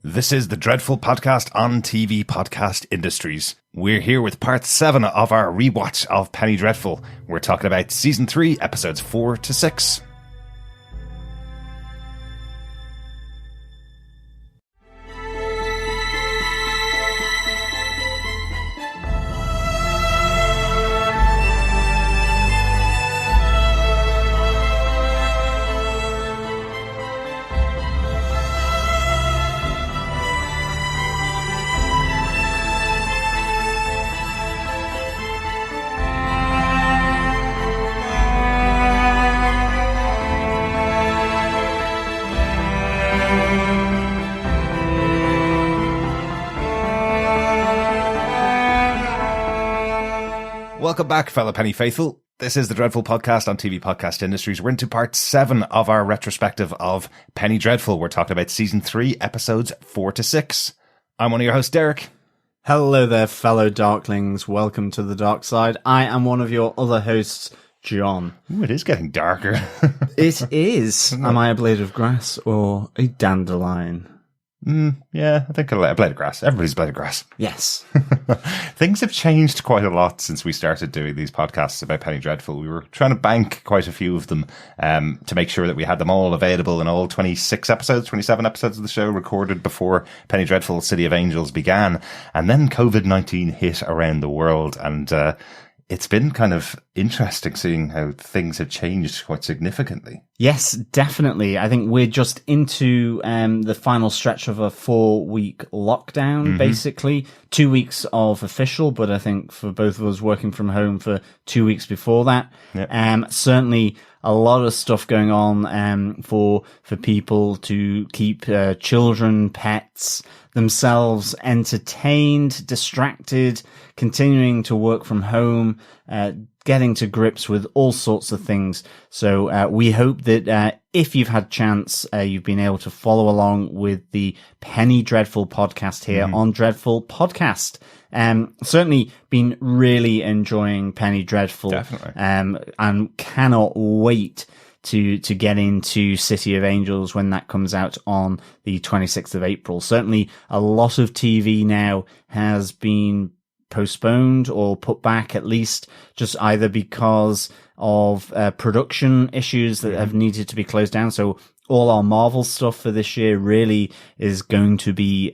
This is the Dreadful Podcast on TV Podcast Industries. We're here with part 7 of our rewatch of Penny Dreadful. We're talking about season 3, episodes 4 to 6. Welcome back, fellow Penny Faithful. This is the Dreadful Podcast on TV Podcast Industries. We're into part 7 of our retrospective of Penny Dreadful. We're talking about season 3, episodes 4 to 6. I'm one of your hosts, Derek. Hello there, fellow Darklings. Welcome to the dark side. I am one of your other hosts, John. Ooh, it is getting darker. It is. Am I a blade of grass or a dandelion? Yeah, I think a blade of grass. Everybody's a blade of grass. Yes. Things have changed quite a lot since we started doing these podcasts about Penny Dreadful. We were trying to bank quite a few of them to make sure that we had them all available in all 26 episodes, 27 episodes of the show recorded before Penny Dreadful City of Angels began. And then COVID-19 hit around the world, and it's been kind of interesting seeing how things have changed quite significantly. Yes, definitely. I think we're just into the final stretch of a 4-week lockdown, basically. 2 weeks of official, but I think for both of us working from home for 2 weeks before that. Yep. Certainly a lot of stuff going on for people to keep children, pets, themselves entertained, distracted, continuing to work from home, getting to grips with all sorts of things. So we hope that if you've had chance, you've been able to follow along with the Penny Dreadful podcast here on Dreadful Podcast. Certainly been really enjoying Penny Dreadful. Definitely. And cannot wait to get into City of Angels when that comes out on the 26th of April. Certainly a lot of TV now has been postponed or put back, at least just either because of production issues that have needed to be closed down. So all our Marvel stuff for this year really is going to be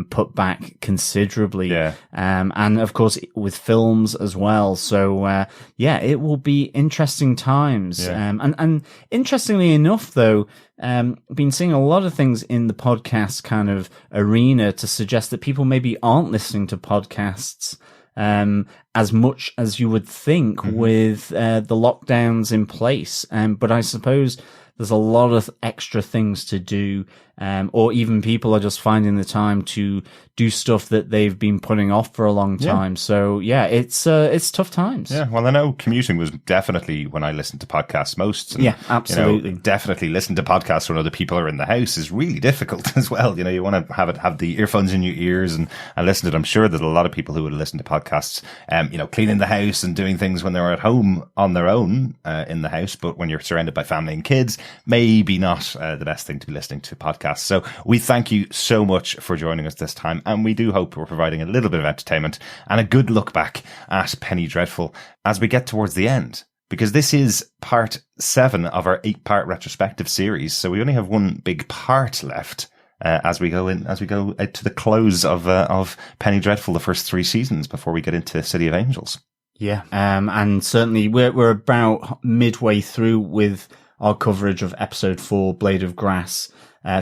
put back considerably. Yeah. And of course with films as well. So yeah, it will be interesting times. Yeah. And interestingly enough though, been seeing a lot of things in the podcast kind of arena to suggest that people maybe aren't listening to podcasts as much as you would think with the lockdowns in place. But I suppose there's a lot of extra things to do, or even people are just finding the time to do stuff that they've been putting off for a long time. Yeah. So yeah, it's tough times. Yeah. Well, I know commuting was definitely when I listened to podcasts most. And, yeah, absolutely. Definitely listen to podcasts when other people are in the house is really difficult as well. You know, you want to have the earphones in your ears and listen to it. I'm sure there's a lot of people who would listen to podcasts, cleaning the house and doing things when they're at home on their own, in the house. But when you're surrounded by family and kids, maybe not the best thing to be listening to podcasts. So we thank you so much for joining us this time. And we do hope we're providing a little bit of entertainment and a good look back at Penny Dreadful as we get towards the end, because this is part 7 of our 8-part retrospective series. So we only have one big part left as we go to the close of Penny Dreadful, the first 3 seasons before we get into City of Angels. Yeah. And certainly we're about midway through with our coverage of episode 4, Blade of Grass,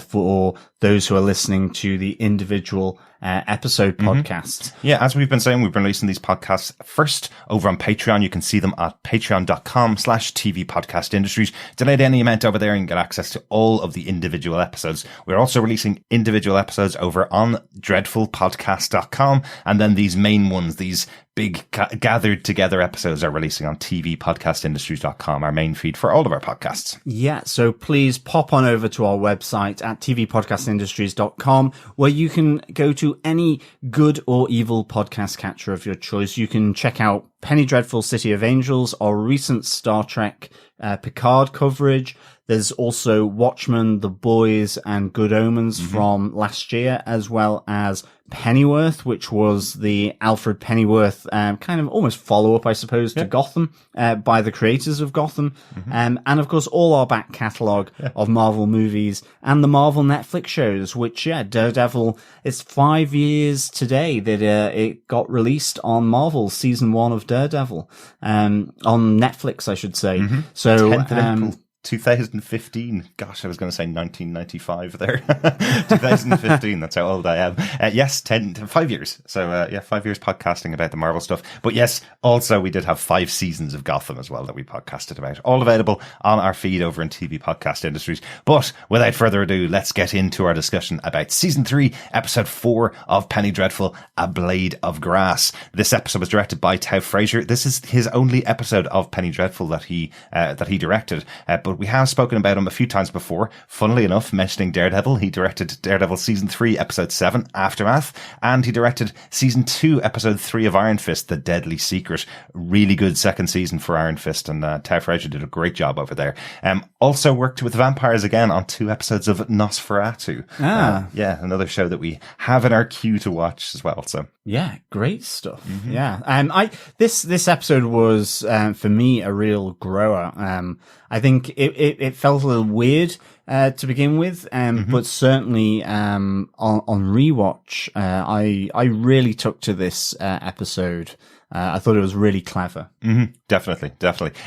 for those who are listening to the individual episode podcasts. Yeah, as we've been saying, we've been releasing these podcasts first over on Patreon. You can see them at patreon.com/TV Podcast Industries. Donate any amount over there and get access to all of the individual episodes. We're also releasing individual episodes over on dreadfulpodcast.com. And then these main ones, these big gathered together episodes, are releasing on tvpodcastindustries.com, our main feed for all of our podcasts. Yeah, so please pop on over to our website at tvpodcastindustries.com, where you can go to any good or evil podcast catcher of your choice. You can check out Penny Dreadful City of Angels, our recent Star Trek Picard coverage. There's also Watchmen, The Boys, and Good Omens from last year, as well as Pennyworth, which was the Alfred Pennyworth kind of almost follow-up, I suppose, to Gotham by the creators of Gotham. And, of course, all our back catalogue of Marvel movies and the Marvel Netflix shows, which, Daredevil, it's 5 years today that it got released on Marvel, season 1 of Daredevil, on Netflix, I should say. So, 10th of April. 2015. Gosh, I was going to say 1995 there. 2015. That's how old I am. Yes, 5 years. So, 5 years podcasting about the Marvel stuff. But yes, also we did have 5 seasons of Gotham as well that we podcasted about. All available on our feed over in TV Podcast Industries. But without further ado, let's get into our discussion about season 3, episode 4 of Penny Dreadful, A Blade of Grass. This episode was directed by Toa Fraser. This is his only episode of Penny Dreadful that he directed. But we have spoken about him a few times before. Funnily enough, mentioning Daredevil, he directed Daredevil season 3, episode 7, Aftermath, and he directed season 2, episode 3 of Iron Fist, The Deadly Secret. Really good second season for Iron Fist, and Toa Fraser did a great job over there. Also worked with vampires again on 2 episodes of Nosferatu. Another show that we have in our queue to watch as well. So yeah, great stuff. Yeah, this episode was for me a real grower. I think it felt a little weird to begin with, but certainly on rewatch, I really took to this episode. I thought it was really clever. Definitely.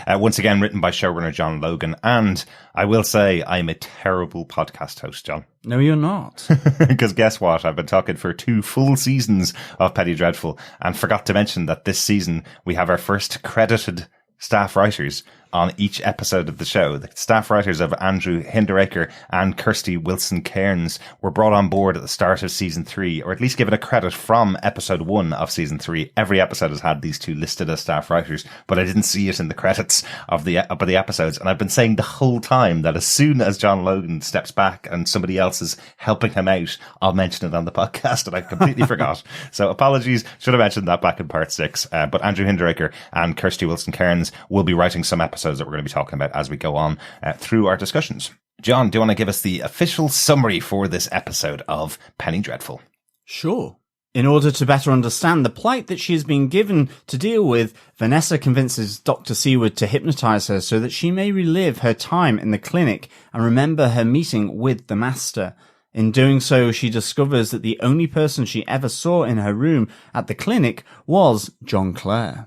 Once again, written by showrunner John Logan. And I will say I'm a terrible podcast host, John. No, you're not. Because guess what? I've been talking for 2 full seasons of Penny Dreadful and forgot to mention that this season we have our first credited staff writers on each episode of the show. The staff writers of Andrew Hinderaker and Krysty Wilson-Cairns were brought on board at the start of season 3, or at least given a credit from episode 1 of season 3. Every episode has had these 2 listed as staff writers, but I didn't see it in the credits of the episodes. And I've been saying the whole time that as soon as John Logan steps back and somebody else is helping him out, I'll mention it on the podcast, and I completely forgot. So apologies. Should have mentioned that back in part 6. But Andrew Hinderaker and Krysty Wilson-Cairns will be writing some episodes that we're going to be talking about as we go on through our discussions. John, do you want to give us the official summary for this episode of Penny Dreadful? Sure. In order to better understand the plight that she has been given to deal with, Vanessa convinces Dr. Seward to hypnotize her so that she may relive her time in the clinic and remember her meeting with the Master. In doing so, she discovers that the only person she ever saw in her room at the clinic was John Clare,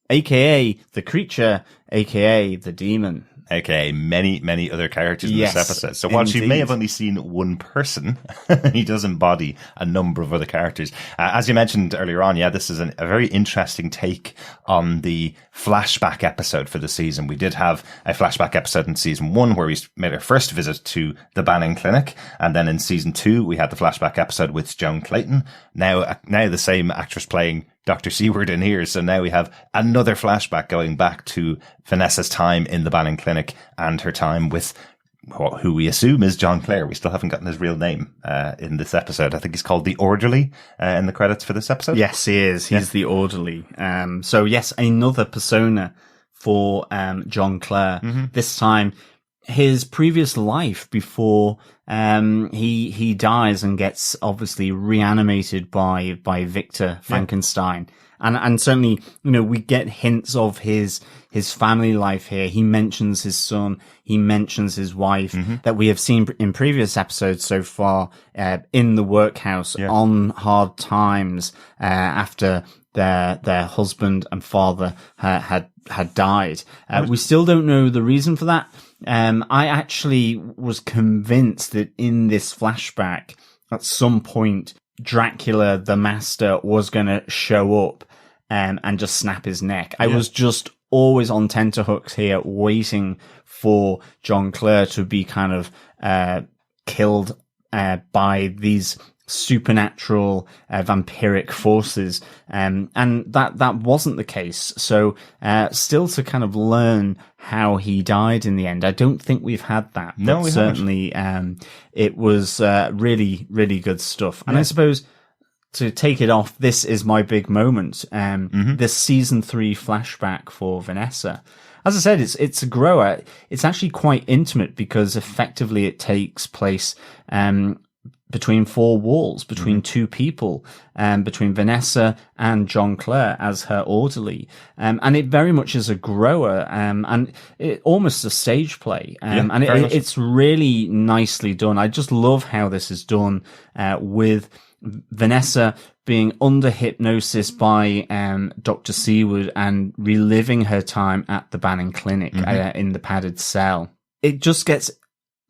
aka the creature, aka the demon. aka many other characters in this episode. So while she may have only seen one person, he does embody a number of other characters. As you mentioned earlier on, this is a very interesting take on the flashback episode for the season. We did have a flashback episode in season 1 where we made our first visit to the Banning Clinic, and then in season 2 we had the flashback episode with Joan Clayton. Now the same actress playing Dr. Seward in here. So now we have another flashback going back to Vanessa's time in the Banning Clinic and her time with who we assume is John Clare. We still haven't gotten his real name in this episode. I think he's called the Orderly in the credits for this episode. Yes, he is. He's the Orderly. So yes, another persona for John Clare. This time his previous life before he dies and gets obviously reanimated by Victor Frankenstein. And certainly, we get hints of his family life here. He mentions his son, he mentions his wife that we have seen in previous episodes so far, in the workhouse on hard times, after their husband and father had died. We still don't know the reason for that. I actually was convinced that in this flashback, at some point, Dracula, the Master, was going to show up and just snap his neck. I was just always on tenterhooks here, waiting for John Clare to be kind of killed by these supernatural vampiric forces, and that wasn't the case. So still to kind of learn how he died in the end. I don't think we've had that. No, we certainly it was really good stuff. And I suppose to take it off, this is my big moment. This season 3 flashback for Vanessa. as I said, it's a grower. It's actually quite intimate because effectively it takes place between four walls, between two people, between Vanessa and John Clare as her orderly. And it very much is a grower, and it almost a stage play. And it's really nicely done. I just love how this is done, with Vanessa being under hypnosis by Dr. Seward and reliving her time at the Banning Clinic in the padded cell. It just gets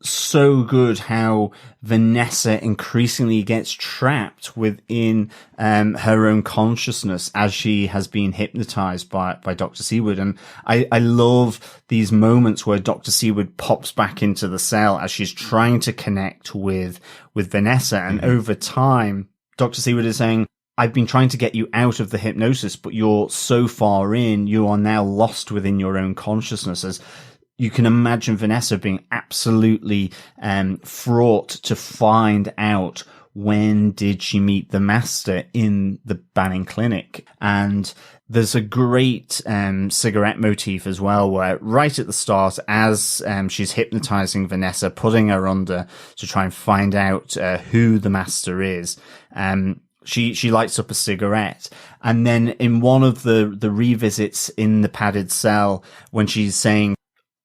so good how Vanessa increasingly gets trapped within her own consciousness as she has been hypnotized by Dr. Seward. And I love these moments where Dr. Seward pops back into the cell as she's trying to connect with Vanessa. And over time, Dr. Seward is saying, I've been trying to get you out of the hypnosis, but you're so far in, you are now lost within your own consciousness. As you can imagine Vanessa being absolutely fraught to find out when did she meet the master in the Banning Clinic. And there's a great cigarette motif as well, where right at the start, as she's hypnotizing Vanessa, putting her under to try and find out who the master is, she lights up a cigarette. And then in one of the revisits in the padded cell, when she's saying,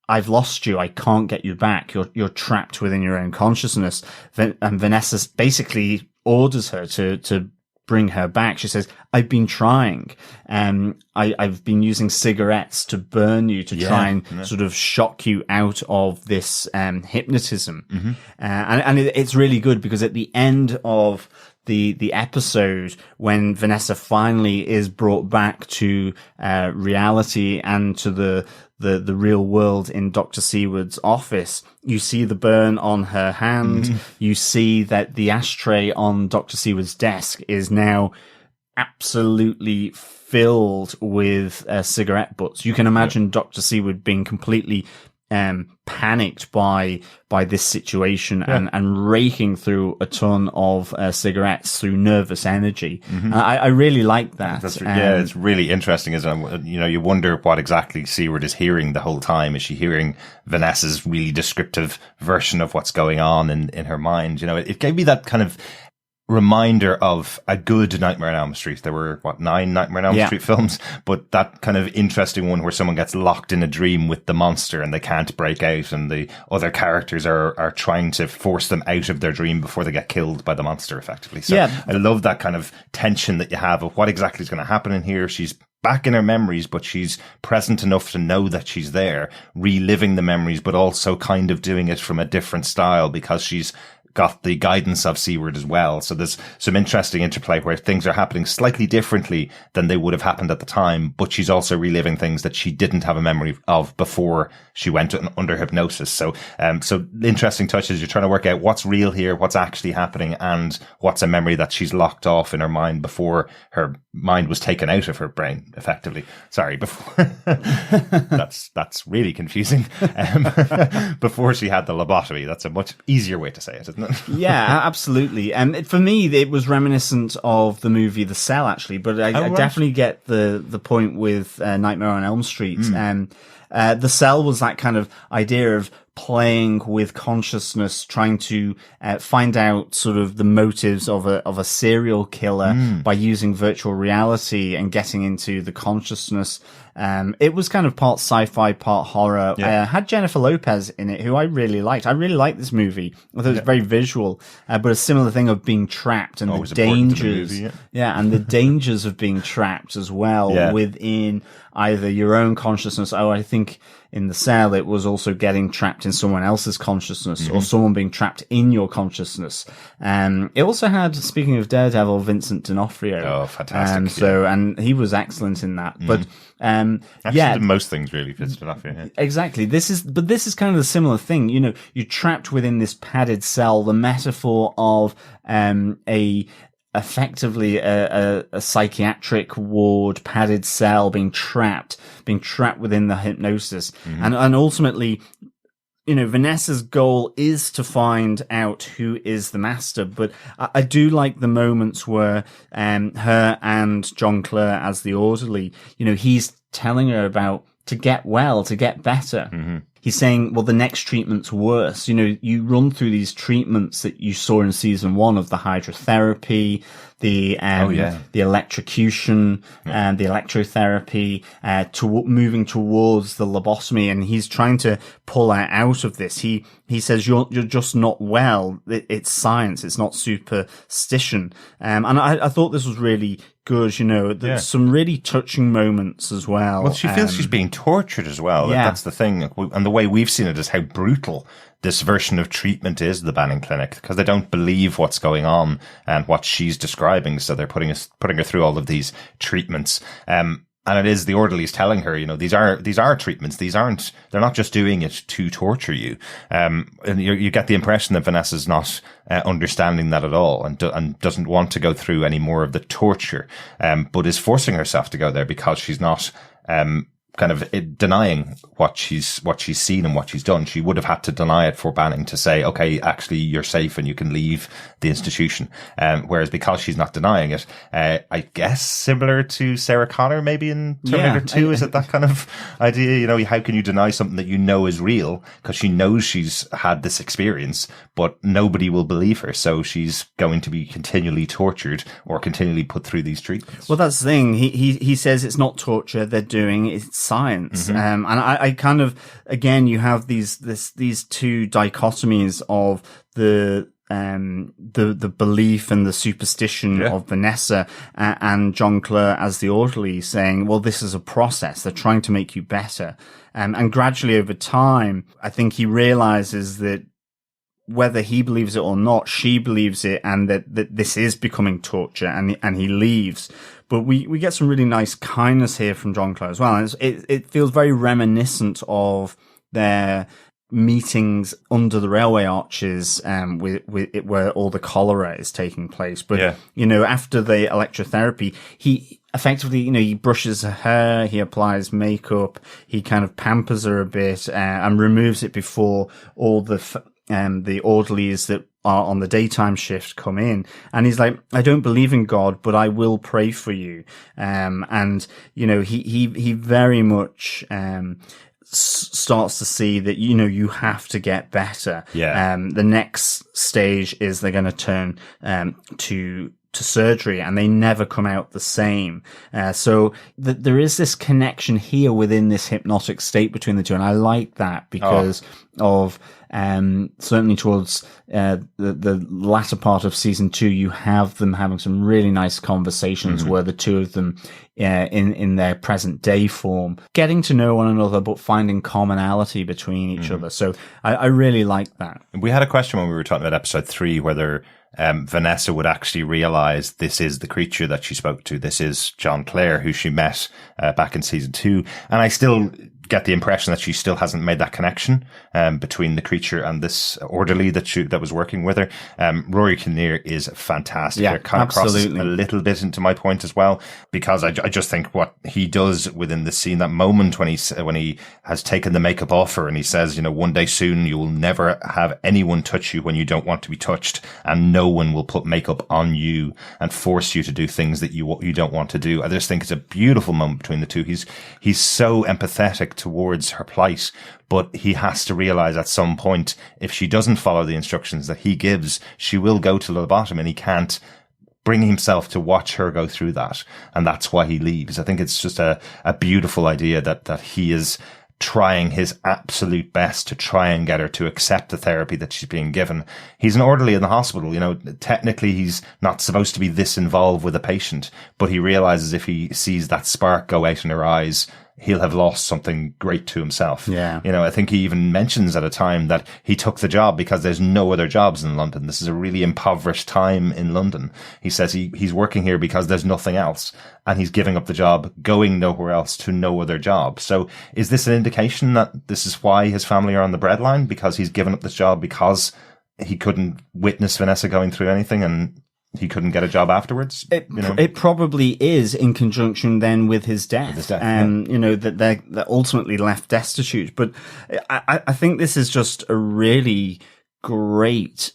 I've lost you, I can't get you back, you're trapped within your own consciousness, and Vanessa basically orders her to bring her back. She says, I've been trying, I've been using cigarettes to burn you, to try and sort of shock you out of this hypnotism. And it's really good because at the end of the episode, when Vanessa finally is brought back to reality and to the real world in Dr. Seward's office, you see the burn on her hand. You see that the ashtray on Dr. Seward's desk is now absolutely filled with cigarette butts. You can imagine Dr. Seward being completely panicked by this situation and raking through a ton of cigarettes through nervous energy. I really like that. It's really interesting, isn't it? You know, you wonder what exactly Seward is hearing the whole time. Is she hearing Vanessa's really descriptive version of what's going on in her mind? You know, it gave me that kind of reminder of a good Nightmare on Elm Street. There were, 9 Nightmare on Elm Street films, but that kind of interesting one where someone gets locked in a dream with the monster and they can't break out, and the other characters are trying to force them out of their dream before they get killed by the monster, effectively. So I love that kind of tension that you have of what exactly is going to happen in here. She's back in her memories, but she's present enough to know that she's there, reliving the memories, but also kind of doing it from a different style because she's got the guidance of Seward as well. So there's some interesting interplay where things are happening slightly differently than they would have happened at the time, but she's also reliving things that she didn't have a memory of before she went under hypnosis. So interesting touches. You're trying to work out what's real here, what's actually happening, and what's a memory that she's locked off in her mind before her mind was taken out of her brain, effectively. Sorry, before that's really confusing. Before she had the lobotomy. That's a much easier way to say it, isn't it? Yeah, absolutely. And for me, it was reminiscent of the movie The Cell, actually, but I definitely get the point with Nightmare on Elm Street. The Cell was that kind of idea of playing with consciousness, trying to find out sort of the motives of a serial killer by using virtual reality and getting into the consciousness. It was kind of part sci-fi, part horror. Had Jennifer Lopez in it, who I really liked. I really liked this movie. I thought it was very visual, but a similar thing of being trapped and the dangers. And the dangers of being trapped as well within either your own consciousness. I think in The Cell, it was also getting trapped in someone else's consciousness or someone being trapped in your consciousness. It also had, speaking of Daredevil, Vincent D'Onofrio. Oh, fantastic. And he was excellent in that. But, actually, most things really fits D'Onofrio. Yeah. Exactly. This is kind of a similar thing. You know, you're trapped within this padded cell, the metaphor of, effectively a psychiatric ward, padded cell, being trapped within the hypnosis. And ultimately, you know, Vanessa's goal is to find out who is the master, but I do like the moments where her and John Clare as the orderly, you know, he's telling her about to get well, to get better. Mm-hmm. He's saying, well, the next treatment's worse. You know, you run through these treatments that you saw in season 1 of the hydrotherapy, the electrocution, and the electrotherapy, moving towards the lobotomy, and he's trying to pull her out of this. He says, you're just not well. It's science. It's not superstition. And I thought this was really good. You know, there's some really touching moments as well. Well, she feels she's being tortured as well. Yeah. That's the thing. And the way we've seen it is how brutal this version of treatment is, the Banning Clinic, because they don't believe what's going on and what she's describing. So they're putting her through all of these treatments. And it is the orderlies telling her, you know, these are treatments. They're not just doing it to torture you. And you get the impression that Vanessa's not understanding that at all and doesn't want to go through any more of the torture, but is forcing herself to go there because she's not, kind of denying what she's seen and what she's done. She would have had to deny it for Banning to say, okay, actually you're safe and you can leave the institution. Whereas because she's not denying it, I guess similar to Sarah Connor maybe in Terminator 2, is it that kind of idea? You know, how can you deny something that you know is real? Because she knows she's had this experience, but nobody will believe her. So she's going to be continually tortured or continually put through these treatments. Well, that's the thing. He says it's not torture they're doing, it's science. And I kind of, again, you have these two dichotomies of the belief and the superstition of Vanessa and John Clare as the orderly saying, well, this is a process. They're trying to make you better. And gradually over time, I think he realizes that whether he believes it or not, she believes it, and that this is becoming torture, and he leaves. But we get some really nice kindness here from John Clare as well. And it feels very reminiscent of their meetings under the railway arches, where all the cholera is taking place. But, you know, after the electrotherapy, he effectively, you know, he brushes her hair, he applies makeup, he kind of pampers her a bit, and removes it before all the orderlies that are on the daytime shift come in. And he's like, I don't believe in God, but I will pray for you. And, you know, he very much, starts to see that, you know, you have to get better. The next stage is they're going to turn, to surgery, and they never come out the same. So there is this connection here within this hypnotic state between the two. And I like that because of, certainly towards, the latter part of season 2, you have them having some really nice conversations where the two of them, in their present day form, getting to know one another, but finding commonality between each other. So I really like that. We had a question when we were talking about episode 3, whether Vanessa would actually realize this is the creature that she spoke to. This is John Clare, who she met back in season 2. And I still get the impression that she still hasn't made that connection between the creature and this orderly that was working with her. Rory Kinnear is fantastic. Yeah, it kind of crosses absolutely. a little bit into my point as well, because I just think what he does within the scene, that moment when he has taken the makeup off her and he says, you know, one day soon you will never have anyone touch you when you don't want to be touched, and no one will put makeup on you and force you to do things that you don't want to do. I just think it's a beautiful moment between the two. He's so empathetic towards her plight, but he has to realize at some point, if she doesn't follow the instructions that he gives, she will go to the bottom, and he can't bring himself to watch her go through that. And that's why he leaves. I think it's just a beautiful idea that he is trying his absolute best to try and get her to accept the therapy that she's being given. He's an orderly in the hospital. You know, technically he's not supposed to be this involved with a patient, but he realizes if he sees that spark go out in her eyes, he'll have lost something great to himself. Yeah. You know, I think he even mentions at a time that he took the job because there's no other jobs in London. This is a really impoverished time in London. He says he's working here because there's nothing else, and he's giving up the job, going nowhere else to no other job. So is this an indication that this is why his family are on the breadline? Because he's given up this job because he couldn't witness Vanessa going through anything, and he couldn't get a job afterwards? It probably is in conjunction then with his death. You know, that they're ultimately left destitute. But I think this is just a really great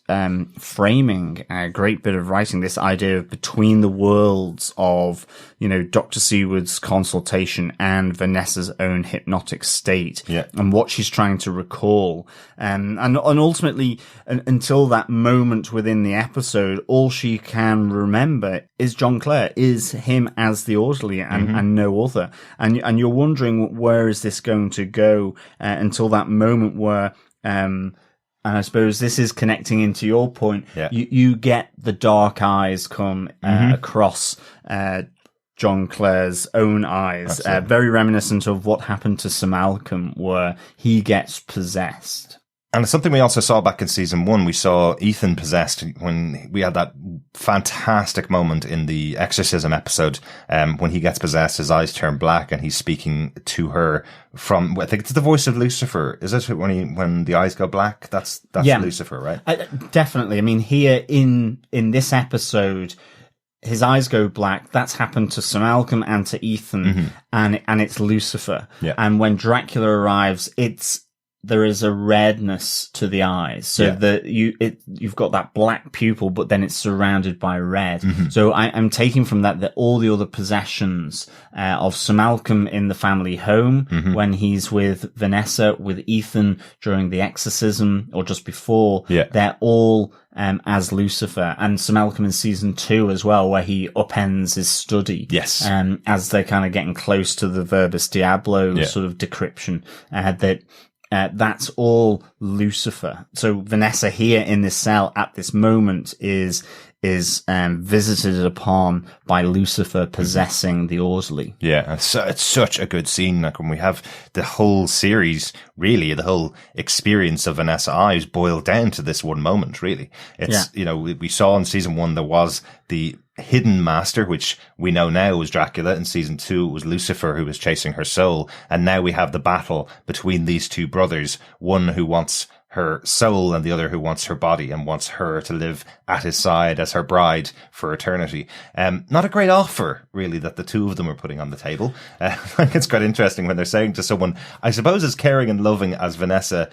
framing, a great bit of writing, this idea of between the worlds of, Dr. Seward's consultation and Vanessa's own hypnotic state, and what she's trying to recall. And ultimately, until that moment within the episode, all she can remember is John Clare, is him as the orderly and no other. And you're wondering, where is this going to go until that moment where, and I suppose this is connecting into your point. Yeah. You get the dark eyes come across John Clare's own eyes, very reminiscent of what happened to Sir Malcolm, where he gets possessed. And it's something we also saw back in season 1. We saw Ethan possessed when we had that fantastic moment in the exorcism episode, when he gets possessed, his eyes turn black and he's speaking to her from, I think it's the voice of Lucifer. Is it when the eyes go black? That's Lucifer, right? Definitely. I mean, here in this episode, his eyes go black. That's happened to Sir Malcolm and to Ethan, and it's Lucifer. Yeah. And when Dracula arrives, there is a redness to the eyes, so that you've got that black pupil, but then it's surrounded by red. So I'm taking from that all the other possessions of Sir Malcolm in the family home, when he's with Vanessa, with Ethan during the exorcism or just before, they're all as Lucifer, and Sir Malcolm in season 2 as well, where he upends his study. Yes. As they're kind of getting close to the Verbus Diablo sort of decryption, that's all Lucifer. So Vanessa here in this cell at this moment is visited upon by Lucifer possessing the orderly. Yeah, it's such a good scene. Like when we have the whole series, really, the whole experience of Vanessa Ives boiled down to this one moment, really. It's, we saw in season 1, there was the hidden master, which we know now was Dracula. In season 2, it was Lucifer who was chasing her soul. And now we have the battle between these two brothers, one who wants her soul and the other who wants her body and wants her to live at his side as her bride for eternity. Not a great offer, really, that the two of them are putting on the table. I think it's quite interesting when they're saying to someone, I suppose as caring and loving as Vanessa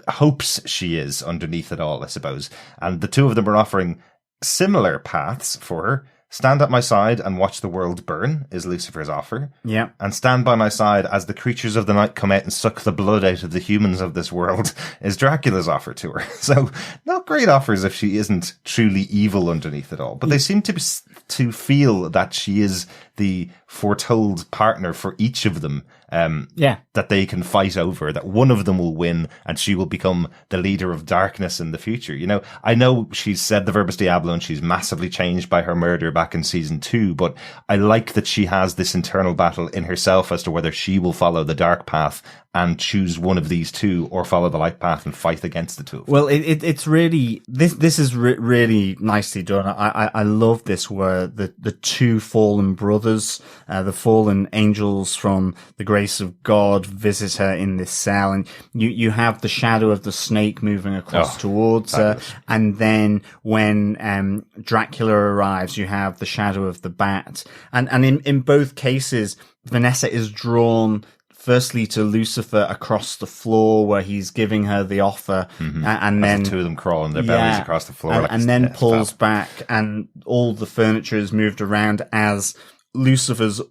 hopes she is underneath it all, I suppose. And the two of them are offering similar paths for her. Stand at my side and watch the world burn is Lucifer's offer. Yeah. And stand by my side as the creatures of the night come out and suck the blood out of the humans of this world is Dracula's offer to her. So not great offers if she isn't truly evil underneath it all. But they seem to feel that she is the foretold partner for each of them. That they can fight over, that one of them will win and she will become the leader of darkness in the future. I know she's said the Verbus Diablo and she's massively changed by her murder back in season 2, but I like that she has this internal battle in herself as to whether she will follow the dark path and choose one of these two or follow the light path and fight against the two of them. Well, it's really, this is really nicely done. I love this where the two fallen brothers, the fallen angels from the grace of God visit her in this cell, and you have the shadow of the snake moving across towards her. And then when, Dracula arrives, you have the shadow of the bat. And in both cases, Vanessa is drawn firstly to Lucifer across the floor where he's giving her the offer, and then the two of them crawling their bellies across the floor, and then pulls back, and all the furniture is moved around as Lucifer's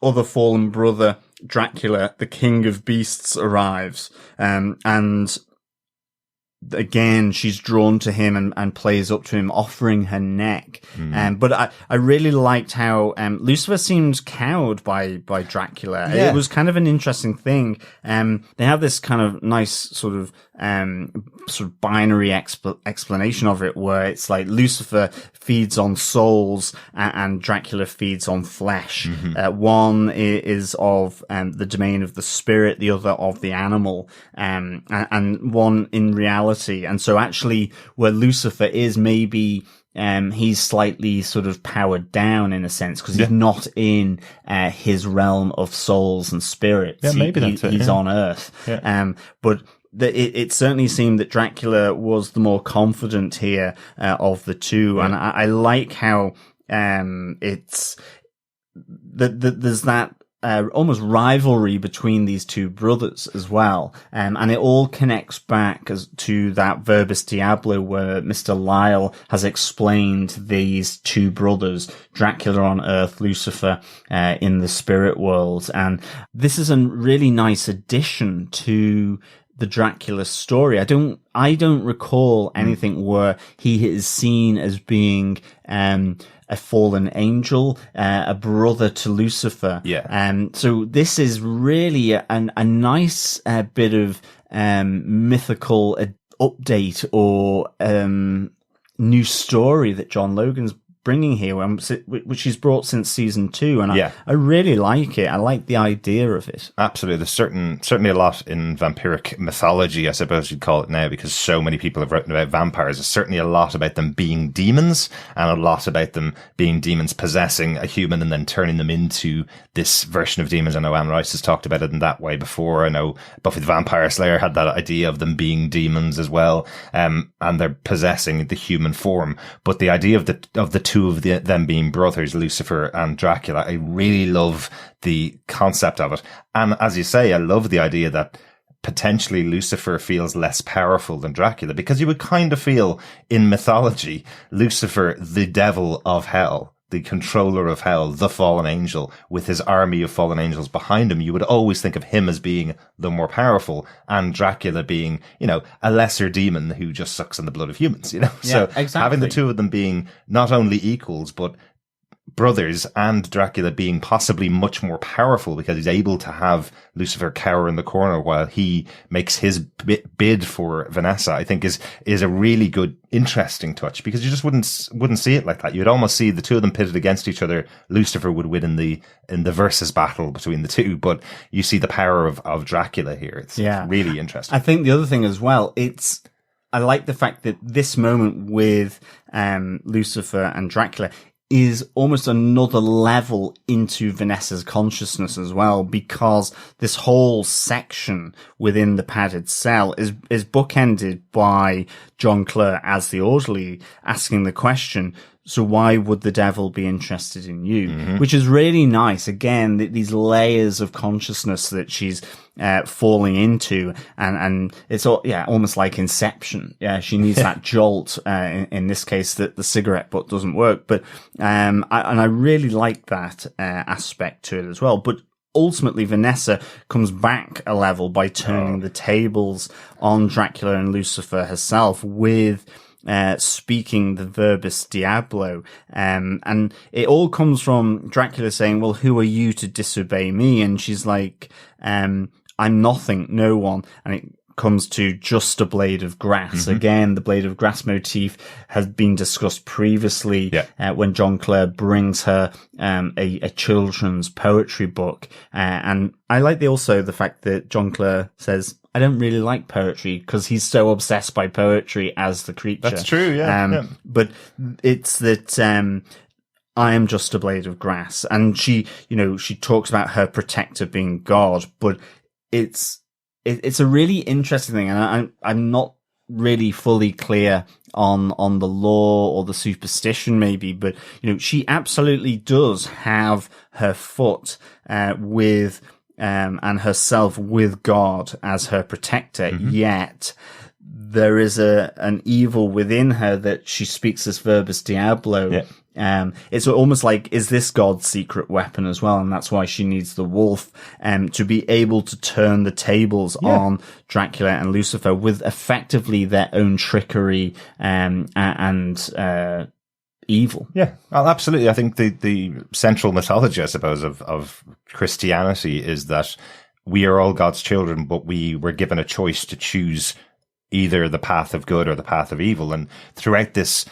other fallen brother, Dracula, the king of beasts, arrives, and again, she's drawn to him and plays up to him, offering her neck. But I really liked how Lucifer seemed cowed by Dracula. It was kind of an interesting thing. They have this kind of nice sort of binary explanation of it, where it's like Lucifer feeds on souls and Dracula feeds on flesh. One is of the domain of the spirit, the other of the animal, and one in reality. And so actually where Lucifer is, maybe he's slightly sort of powered down in a sense, because he's not in his realm of souls and spirits. Yeah, maybe that's it. He's on Earth. But it certainly seemed that Dracula was the more confident here of the two, and I like how it's there's that almost rivalry between these two brothers as well. And it all connects back to that Verbus Diablo where Mr. Lyle has explained these two brothers, Dracula on Earth, Lucifer in the spirit world. And this is a really nice addition to the Dracula story. I don't recall anything where he is seen as being a fallen angel, a brother to Lucifer. Yeah. So this is really a nice bit of mythical update or new story that John Logan's bringing here, which he's brought since season 2, and I really like it. I like the idea of it. Absolutely. There's certainly a lot in vampiric mythology, I suppose you'd call it now, because so many people have written about vampires. There's certainly a lot about them being demons, and a lot about them being demons possessing a human and then turning them into this version of demons. I know Anne Rice has talked about it in that way before. I know Buffy the Vampire Slayer had that idea of them being demons as well, and they're possessing the human form. But the idea of the two of them being brothers, Lucifer and Dracula, I really love the concept of it. And as you say, I love the idea that potentially Lucifer feels less powerful than Dracula, because you would kind of feel in mythology, Lucifer, the devil of hell, the controller of hell, the fallen angel, with his army of fallen angels behind him, you would always think of him as being the more powerful, and Dracula being, a lesser demon who just sucks in the blood of humans, Yeah, so exactly. Having the two of them being not only equals, but brothers, and Dracula being possibly much more powerful because he's able to have Lucifer cower in the corner while he makes his bid for Vanessa, I think is a really good, interesting touch, because you just wouldn't see it like that. You'd almost see the two of them pitted against each other. Lucifer would win in the versus battle between the two, but you see the power of Dracula here. It's really interesting. I think the other thing as well, I like the fact that this moment with Lucifer and Dracula is almost another level into Vanessa's consciousness as well, because this whole section within the padded cell is bookended by John Clare as the orderly asking the question, so why would the devil be interested in you? Mm-hmm. Which is really nice. Again, these layers of consciousness that she's falling into, and it's almost like Inception. Yeah, she needs that jolt. In this case, that the cigarette butt doesn't work, but I really like that aspect to it as well. But ultimately, Vanessa comes back a level by turning the tables on Dracula and Lucifer herself with speaking the Verbus Diablo. And it all comes from Dracula saying, well, who are you to disobey me? And she's like, I'm nothing, no one. And it comes to just a blade of grass. Mm-hmm. Again, the blade of grass motif has been discussed previously when John Clare brings her a children's poetry book. And I like the fact that John Clare says, I don't really like poetry, because he's so obsessed by poetry as the creature. That's true, yeah. But it's that I am just a blade of grass. And she talks about her protector being God, but it's a really interesting thing, and I'm not really fully clear on the law or the superstition maybe, but she absolutely does have her foot with and herself with God as her protector, yet there is an evil within her that she speaks this Verbus Diablo. Yeah. It's almost like, is this God's secret weapon as well? And that's why she needs the wolf, to be able to turn the tables on Dracula and Lucifer with effectively their own trickery, and evil. Yeah, well, absolutely. I think the central mythology, I suppose, of Christianity is that we are all God's children, but we were given a choice to choose either the path of good or the path of evil. And throughout this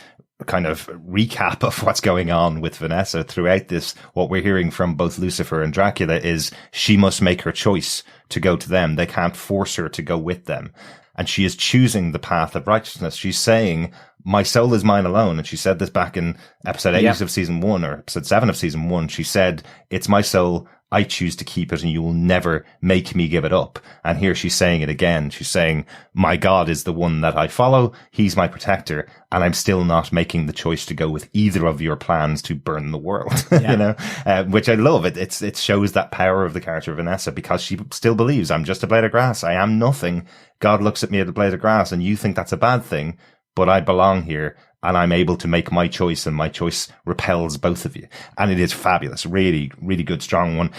kind of recap of what's going on with Vanessa, throughout this, what we're hearing from both Lucifer and Dracula is she must make her choice to go to them. They can't force her to go with them. And she is choosing the path of righteousness. She's saying, my soul is mine alone. And she said this back in episode 8 of season 1, or episode 7 of season 1. She said, it's my soul. I choose to keep it and you will never make me give it up. And here she's saying it again. She's saying, my God is the one that I follow. He's my protector. And I'm still not making the choice to go with either of your plans to burn the world, which I love. It shows that power of the character of Vanessa, because she still believes I'm just a blade of grass. I am nothing. God looks at me as a blade of grass and you think that's a bad thing, but I belong here. And I'm able to make my choice, and my choice repels both of you. And it is fabulous. Really, really good, strong one.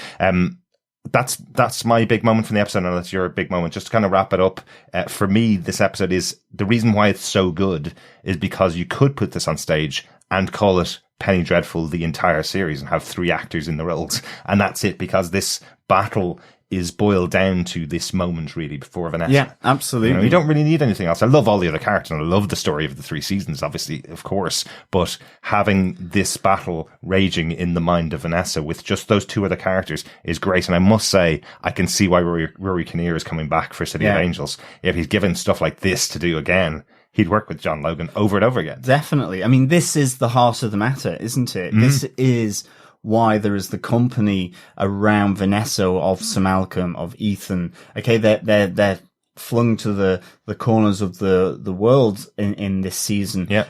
That's my big moment from the episode. And that's your big moment. Just to kind of wrap it up. For me, this episode is the reason why it's so good is because you could put this on stage and call it Penny Dreadful the entire series and have 3 actors in the roles. And that's it, because this battle is boiled down to this moment really before Vanessa. Yeah, absolutely. You don't really need anything else. I love all the other characters and I love the story of the 3 seasons, obviously, of course, but having this battle raging in the mind of Vanessa with just those 2 other characters is great. And I must say, I can see why Rory Kinnear is coming back for City of Angels. If he's given stuff like this to do again, he'd work with John Logan over and over again. Definitely. I mean, this is the heart of the matter, isn't it? This is why there is the company around Vanessa, of Sir Malcolm, of Ethan. Okay, they're flung to the corners of the world in this season. Yeah.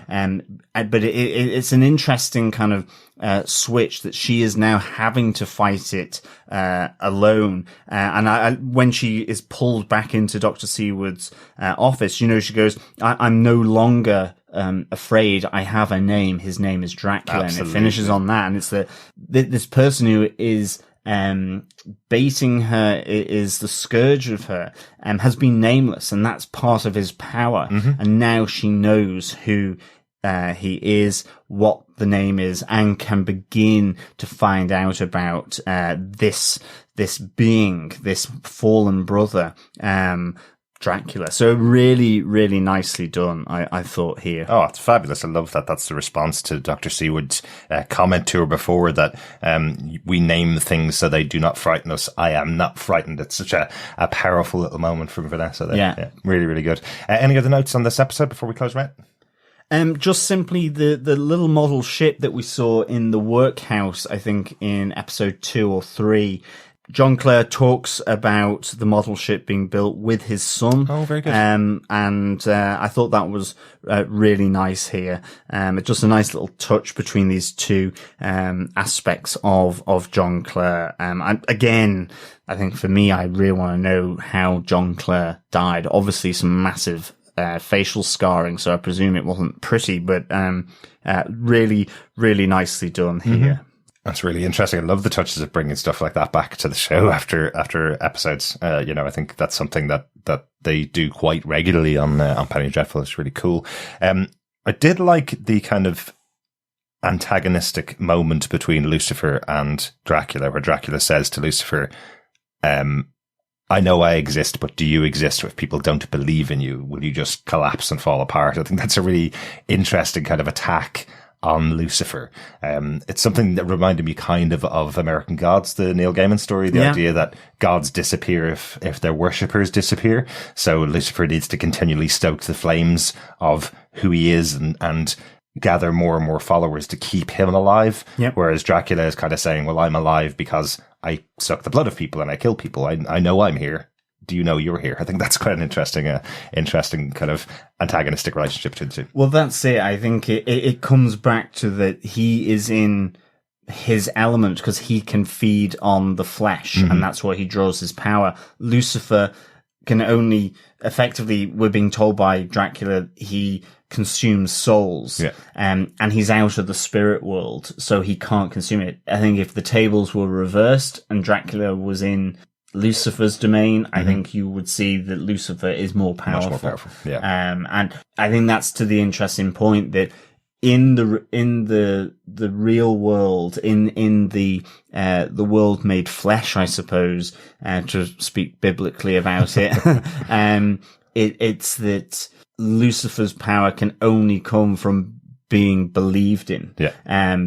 But it's an interesting kind of switch that she is now having to fight it alone. And when she is pulled back into Dr. Seward's office, she goes, I'm no longer afraid. I have a name. His name is Dracula. Absolutely. And it finishes on that. And it's this person who is baiting her, is the scourge of her, has been nameless, and that's part of his power. And now she knows who he is, what the name is, and can begin to find out about this being, this fallen brother, Dracula. So really, really nicely done, I thought here. Oh, it's fabulous. I love that. That's the response to Dr. Seward's comment to her before that we name things so they do not frighten us. I am not frightened. It's such a powerful little moment from Vanessa there. Yeah. Really, really good. Any other notes on this episode before we close, Matt? Just simply the little model ship that we saw in the workhouse, I think in episode 2 or 3. John Clare talks about the model ship being built with his son. Oh, very good. And I thought that was really nice here. Just a nice little touch between these 2 aspects of John Clare. And again, I think for me, I really want to know how John Clare died. Obviously, some massive facial scarring, so I presume it wasn't pretty, but really, really nicely done here. That's really interesting. I love the touches of bringing stuff like that back to the show after episodes. I think that's something that they do quite regularly on Penny Dreadful. It's really cool. I did like the kind of antagonistic moment between Lucifer and Dracula, where Dracula says to Lucifer, I know I exist, but do you exist? If people don't believe in you, will you just collapse and fall apart? I think that's a really interesting kind of attack on Lucifer. It's something that reminded me kind of American Gods, the Neil Gaiman story, the idea that gods disappear if their worshippers disappear. So Lucifer needs to continually stoke the flames of who he is and gather more and more followers to keep him alive. Yep. Whereas Dracula is kind of saying, well, I'm alive because I suck the blood of people and I kill people. I know I'm here. Do you know you're here? I think that's quite an interesting kind of antagonistic relationship between the 2. Well, that's it. I think it comes back to that he is in his element because he can feed on the flesh, and that's why he draws his power. Lucifer can only, effectively, we're being told by Dracula, he consumes souls, and he's out of the spirit world, so he can't consume it. I think if the tables were reversed and Dracula was in Lucifer's domain, I think you would see that Lucifer is more powerful. Much more powerful. Yeah. And I think that's to the interesting point that in the real world, in the world made flesh, I suppose, to speak biblically about it, it's that Lucifer's power can only come from being believed in,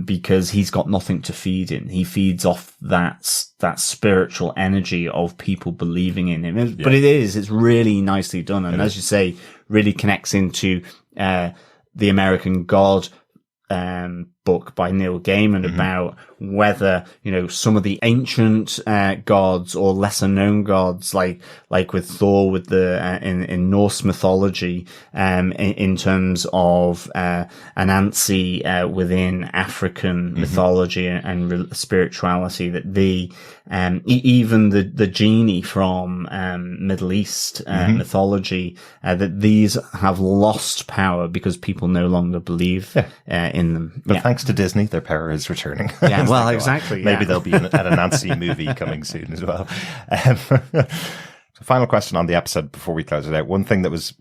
because he's got nothing to feed in. He feeds off that spiritual energy of people believing in him. But it's really nicely done. And as you say, really connects into, the American God, book by Neil Gaiman about whether, some of the ancient gods or lesser known gods, like with Thor, with the in Norse mythology, in terms of Anansi within African mythology and spirituality, that even the genie from Middle East mythology, that these have lost power because people no longer believe in them. But thanks to Disney, their power is returning. Yeah, well, exactly. Maybe there'll be an Anansi movie coming soon as well. So final question on the episode before we close it out. One thing that was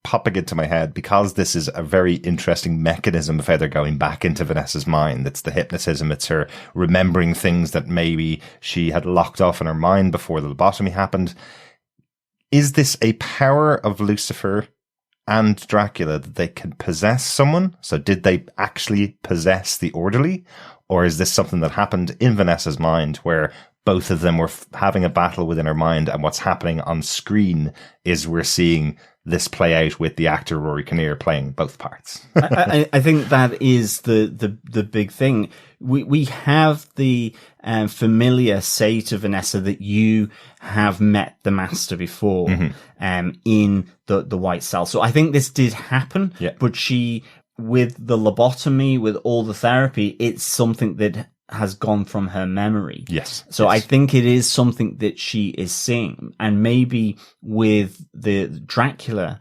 popping into my head, because this is a very interesting mechanism of how they're going back into Vanessa's mind. It's the hypnotism. It's her remembering things that maybe she had locked off in her mind before the lobotomy happened. Is this a power of Lucifer and Dracula that they can possess someone? So did they actually possess the orderly? Or is this something that happened in Vanessa's mind where both of them were having a battle within her mind, and what's happening on screen is we're seeing this play out with the actor Rory Kinnear playing both parts? I think that is the big thing. We have the familiar say to Vanessa that you have met the master before in the White Cell. So I think this did happen, but she, with the lobotomy, with all the therapy, it's something that has gone from her memory. Yes. So I think it is something that she is seeing. And maybe with the Dracula,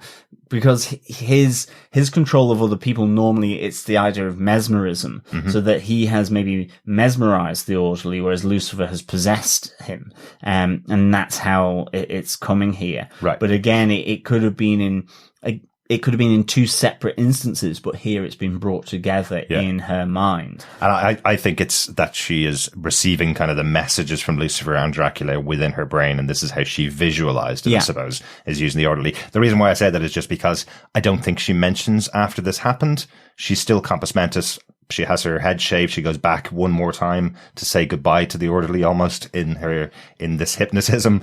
because his control of other people, normally it's the idea of mesmerism, so that he has maybe mesmerized the orderly, whereas Lucifer has possessed him. And that's how it's coming here. Right. But again, it could have been in two separate instances, but here it's been brought together in her mind. And I think it's that she is receiving kind of the messages from Lucifer and Dracula within her brain, and this is how she visualized it, I suppose, is using the orderly. The reason why I say that is just because I don't think she mentions after this happened, she's still compos mentis. She has her head shaved. She goes back one more time to say goodbye to the orderly, almost in this hypnotism.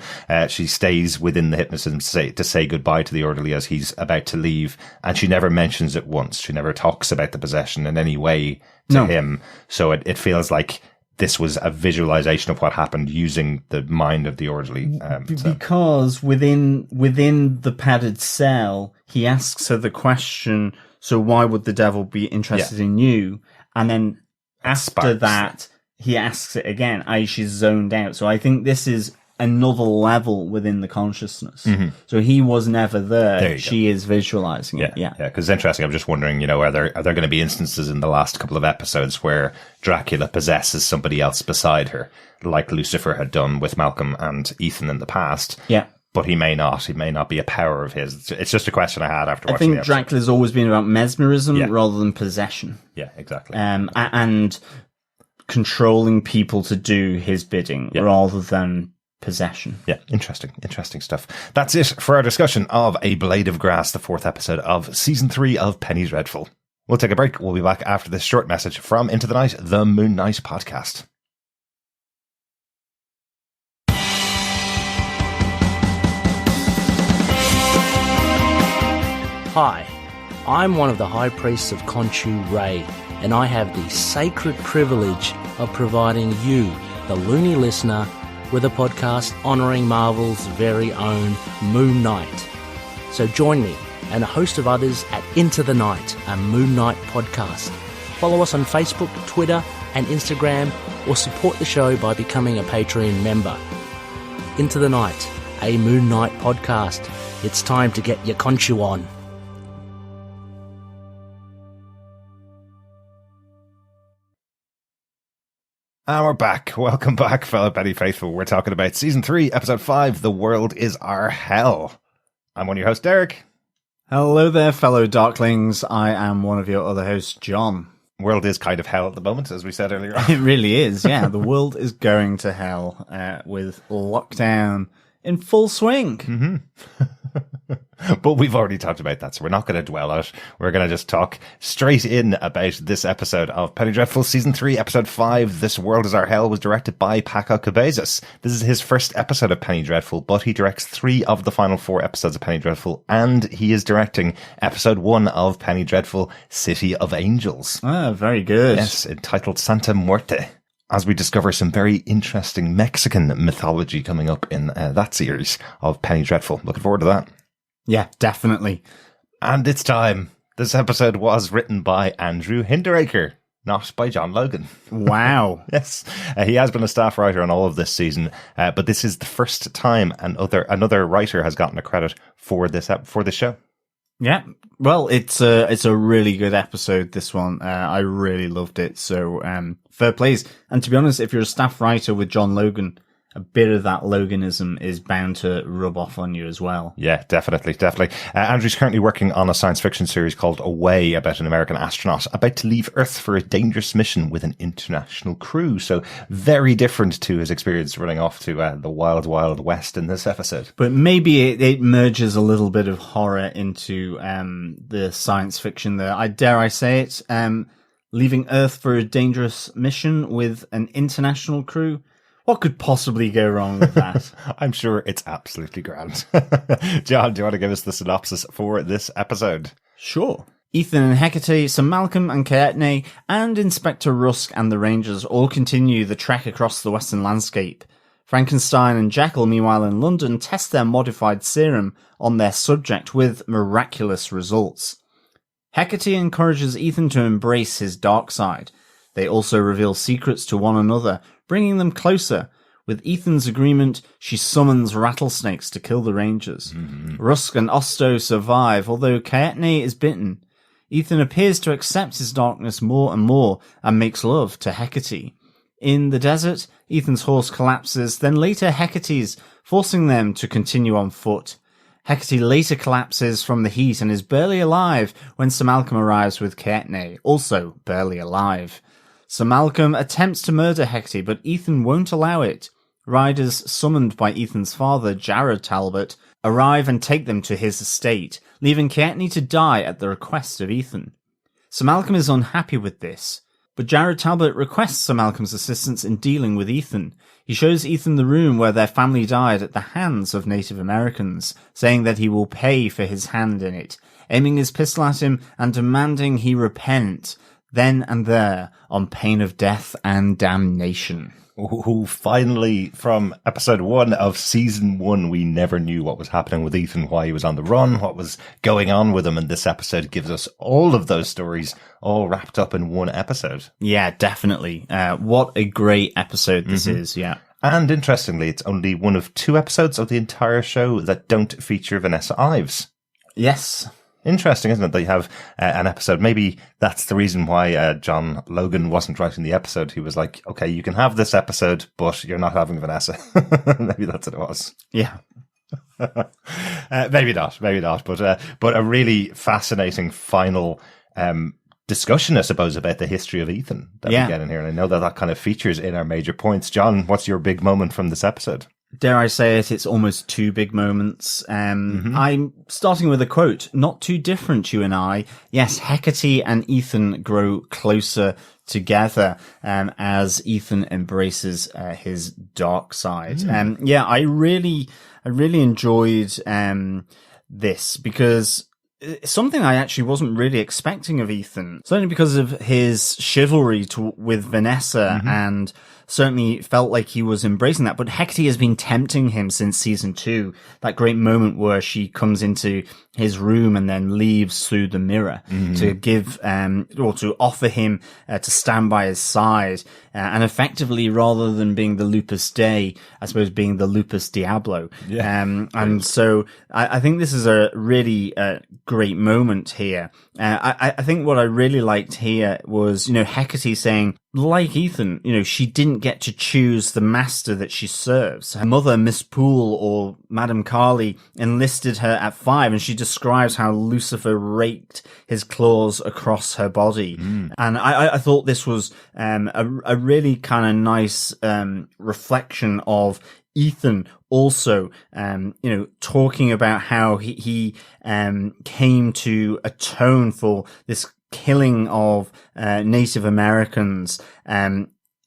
She stays within the hypnotism to say goodbye to the orderly as he's about to leave. And she never mentions it once. She never talks about the possession in any way to him. So it feels like this was a visualization of what happened using the mind of the orderly. Because within the padded cell, he asks her the question, so why would the devil be interested in you? And then after that, he asks it again, i.e. she's zoned out. So I think this is another level within the consciousness. So he was never there. She is visualizing it. Yeah. Because it's interesting. I'm just wondering, are there going to be instances in the last couple of episodes where Dracula possesses somebody else beside her, like Lucifer had done with Malcolm and Ethan in the past? Yeah. But he may not. He may not be a power of his. It's just a question I had after watching the episode. I think Dracula's always been about mesmerism rather than possession. Yeah, exactly. And controlling people to do his bidding rather than possession. Yeah, interesting stuff. That's it for our discussion of A Blade of Grass, the 4th episode of Season 3 of Penny Dreadful. We'll take a break. We'll be back after this short message from Into the Night, the Moon Knight podcast. Hi, I'm one of the High Priests of Khonshu Ray, and I have the sacred privilege of providing you, the loony listener, with a podcast honouring Marvel's very own Moon Knight. So join me and a host of others at Into the Night, a Moon Knight podcast. Follow us on Facebook, Twitter and Instagram, or support the show by becoming a Patreon member. Into the Night, a Moon Knight podcast. It's time to get your Khonshu on. And we're back. Welcome back, fellow Penny Faithful. We're talking about Season 3, Episode 5, The World is Our Hell. I'm one of your hosts, Derek. Hello there, fellow Darklings. I am one of your other hosts, John. World is kind of hell at the moment, as we said earlier on. It really is, yeah. The world is going to hell with lockdown in full swing. But we've already talked about that, so we're not going to dwell on it. We're going to just talk straight in about this episode of Penny Dreadful Season 3, Episode 5, This World Is Our Hell, was directed by Paco Cabezas. This is his first episode of Penny Dreadful, but he directs 3 of the final 4 episodes of Penny Dreadful, and he is directing Episode 1 of Penny Dreadful, City of Angels. Ah, very good. Yes, entitled Santa Muerte. As we discover some very interesting Mexican mythology coming up in that series of Penny Dreadful. Looking forward to that. Yeah, definitely. And it's time. This episode was written by Andrew Hinderaker, not by John Logan. Wow. Yes. He has been a staff writer on all of this season, but this is the first time another writer has gotten a credit for this show. Yeah. Well, it's a really good episode, this one. I really loved it. So, fair plays. And to be honest, if you're a staff writer with John Logan, a bit of that Loganism is bound to rub off on you as well. Yeah, definitely. Andrew's currently working on a science fiction series called Away about an American astronaut about to leave Earth for a dangerous mission with an international crew. So very different to his experience running off to the wild, wild west in this episode. But maybe it merges a little bit of horror into the science fiction there. Dare I say it, leaving Earth for a dangerous mission with an international crew. What could possibly go wrong with that? I'm sure it's absolutely grand. John, do you want to give us the synopsis for this episode? Sure. Ethan and Hecate, Sir Malcolm and Kaetne, and Inspector Rusk and the Rangers all continue the trek across the western landscape. Frankenstein and Jekyll, meanwhile in London, test their modified serum on their subject with miraculous results. Hecate encourages Ethan to embrace his dark side. They also reveal secrets to one another, bringing them closer. With Ethan's agreement, she summons rattlesnakes to kill the Rangers. Mm-hmm. Rusk and Osto survive, although Kaetne is bitten. Ethan appears to accept his darkness more and more and makes love to Hecate. In the desert, Ethan's horse collapses, then later Hecate's, forcing them to continue on foot. Hecate later collapses from the heat and is barely alive when Sir Malcolm arrives with Kaetne, also barely alive. Sir Malcolm attempts to murder Hecate, but Ethan won't allow it. Riders summoned by Ethan's father, Jared Talbot, arrive and take them to his estate, leaving Kaetne to die at the request of Ethan. Sir Malcolm is unhappy with this, but Jared Talbot requests Sir Malcolm's assistance in dealing with Ethan. He shows Ethan the room where their family died at the hands of Native Americans, saying that he will pay for his hand in it, aiming his pistol at him and demanding he repent, then and there, on pain of death and damnation. Ooh, finally, from episode 1 of season 1, we never knew what was happening with Ethan, why he was on the run, what was going on with him, and this episode gives us all of those stories all wrapped up in one episode. Yeah, definitely. What a great episode this is, yeah. And interestingly, it's only one of 2 episodes of the entire show that don't feature Vanessa Ives. Yes. Interesting, isn't it? They have an episode. Maybe that's the reason why John Logan wasn't writing the episode. He was like, okay, you can have this episode, but you're not having Vanessa. Maybe that's what it was. Yeah. Maybe not. But a really fascinating final discussion, I suppose, about the history of Ethan that we get in here. And I know that kind of features in our major points. John, what's your big moment from this episode? Dare I say it, it's almost 2 big moments. I'm starting with a quote. Not too different, you and I. Yes, Hecate and Ethan grow closer together as Ethan embraces his dark side. I really enjoyed this because it's something I actually wasn't really expecting of Ethan. Certainly because of his chivalry with Vanessa and certainly felt like he was embracing that. But Hecate has been tempting him since season 2. That great moment where she comes into his room and then leaves through the mirror to give, or to offer him to stand by his side. And effectively, rather than being the Lupus Dei, I suppose being the Lupus Diablo. Yeah. And so I think this is a really great moment here. I think what I really liked here was, Hecate saying, like Ethan, she didn't get to choose the master that she serves. Her mother, Miss Poole or Madame Carly, enlisted her at 5, and she describes how Lucifer raked his claws across her body. And I thought this was a really kind of nice reflection of Ethan also, talking about how he came to atone for this killing of Native Americans.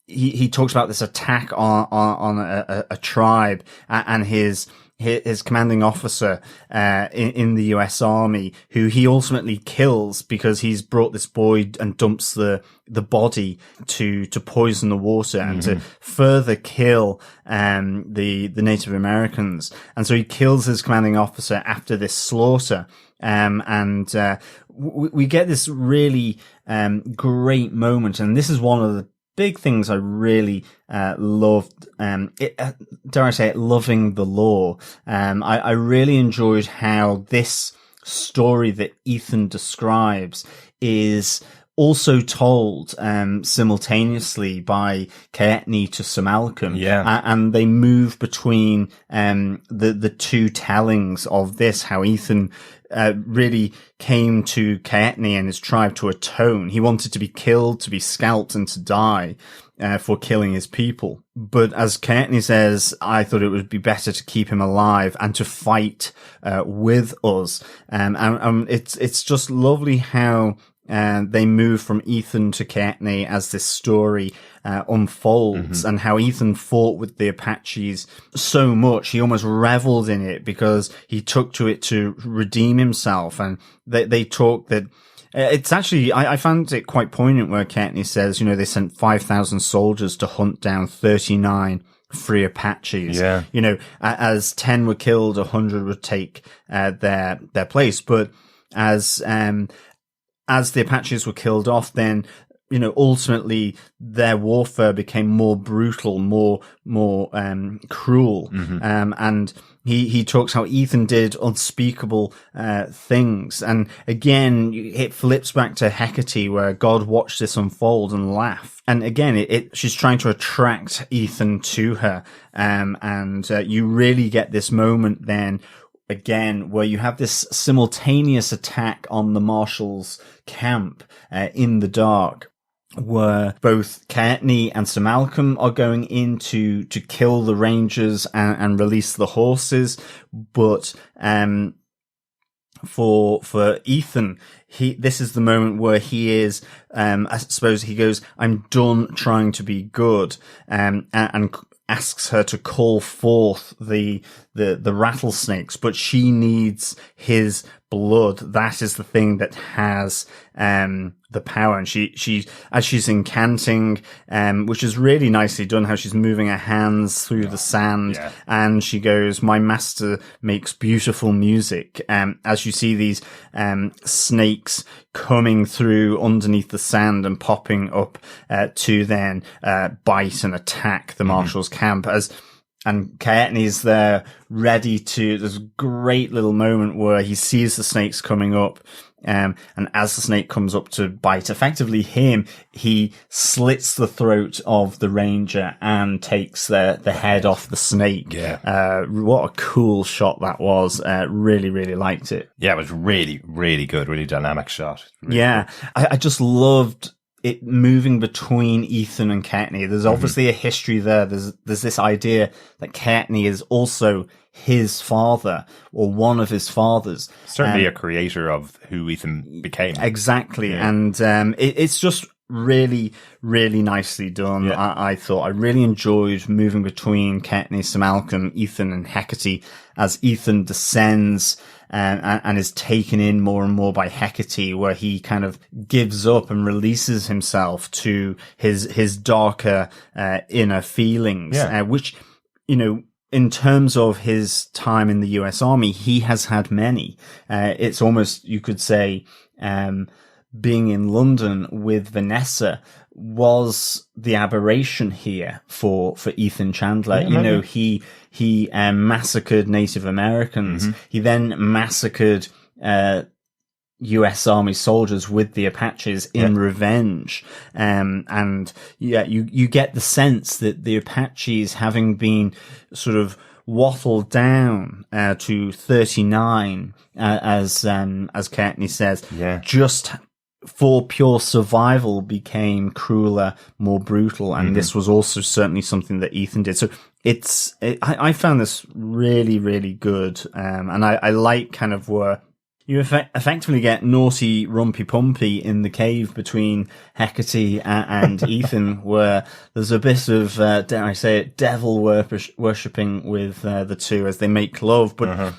He talks about this attack on a tribe, and his commanding officer in the US Army, who he ultimately kills because he's brought this boy and dumps the body to poison the water and to further kill the Native Americans. And so he kills his commanding officer after this slaughter. We get this really great moment, and this is one of the big things I really loved. Dare I say it, loving the lore. I really enjoyed how this story that Ethan describes is also told simultaneously by Caetney to Sir Malcolm. And they move between the two tellings of this, how Ethan really came to Caetney and his tribe to atone. He wanted to be killed, to be scalped, and to die for killing his people. But as Caetney says, I thought it would be better to keep him alive and to fight with us. And it's just lovely how they move from Ethan to Caetney as this story unfolds, and how Ethan fought with the Apaches so much. He almost reveled in it because he took to it to redeem himself. And they talk that it's actually, I found it quite poignant where Caetney says, they sent 5,000 soldiers to hunt down 39 free Apaches. As 10 were killed, 100 would take their place. But as the Apaches were killed off, then, ultimately their warfare became more brutal, more cruel. And he talks how Ethan did unspeakable things. And again, it flips back to Hecate, where God watched this unfold and laughed. And again, she's trying to attract Ethan to her. And you really get this moment then, again, where you have this simultaneous attack on the Marshals' camp in the dark, where both Caetney and Sir Malcolm are going in to kill the Rangers and release the horses. But for Ethan, this is the moment where he is, I suppose he goes, I'm done trying to be good, and asks her to call forth the rattlesnakes, but she needs his blood. That is the thing that has the power. And she as she's incanting, which is really nicely done, how she's moving her hands through the sand, and she goes, my master makes beautiful music. As you see these snakes coming through underneath the sand and popping up to then bite and attack the Marshals' camp. And Caetney's there ready to, there's a great little moment where he sees the snakes coming up. And as the snake comes up to bite effectively him, he slits the throat of the ranger and takes the head off the snake. What a cool shot that was. Really, really liked it. Yeah, it was really, really good, really dynamic shot. Really cool. I just loved it moving between Ethan and Caetney. There's obviously a history there. There's this idea that Caetney is also his father, or one of his fathers. Certainly a creator of who Ethan became. Exactly. And it's just really, really nicely done. I thought I really enjoyed moving between Caetney, Sir Malcolm, Ethan and Hecate as Ethan descends and is taken in more and more by Hecate, where he kind of gives up and releases himself to his darker inner feelings, which, in terms of his time in the US Army, he has had many. It's almost, you could say, being in London with Vanessa was the aberration here for Ethan Chandler. He massacred Native Americans. He then massacred US Army soldiers with the Apaches in revenge. You get the sense that the Apaches, having been sort of wattled down to 39, as Caetney says, just for pure survival became crueler, more brutal. And this was also certainly something that Ethan did. So I found this really, really good. And I like kind of where you effectively get naughty Rumpy Pumpy in the cave between Hecate and Ethan, where there's a bit of, dare I say it, devil worshipping with the two as they make love. But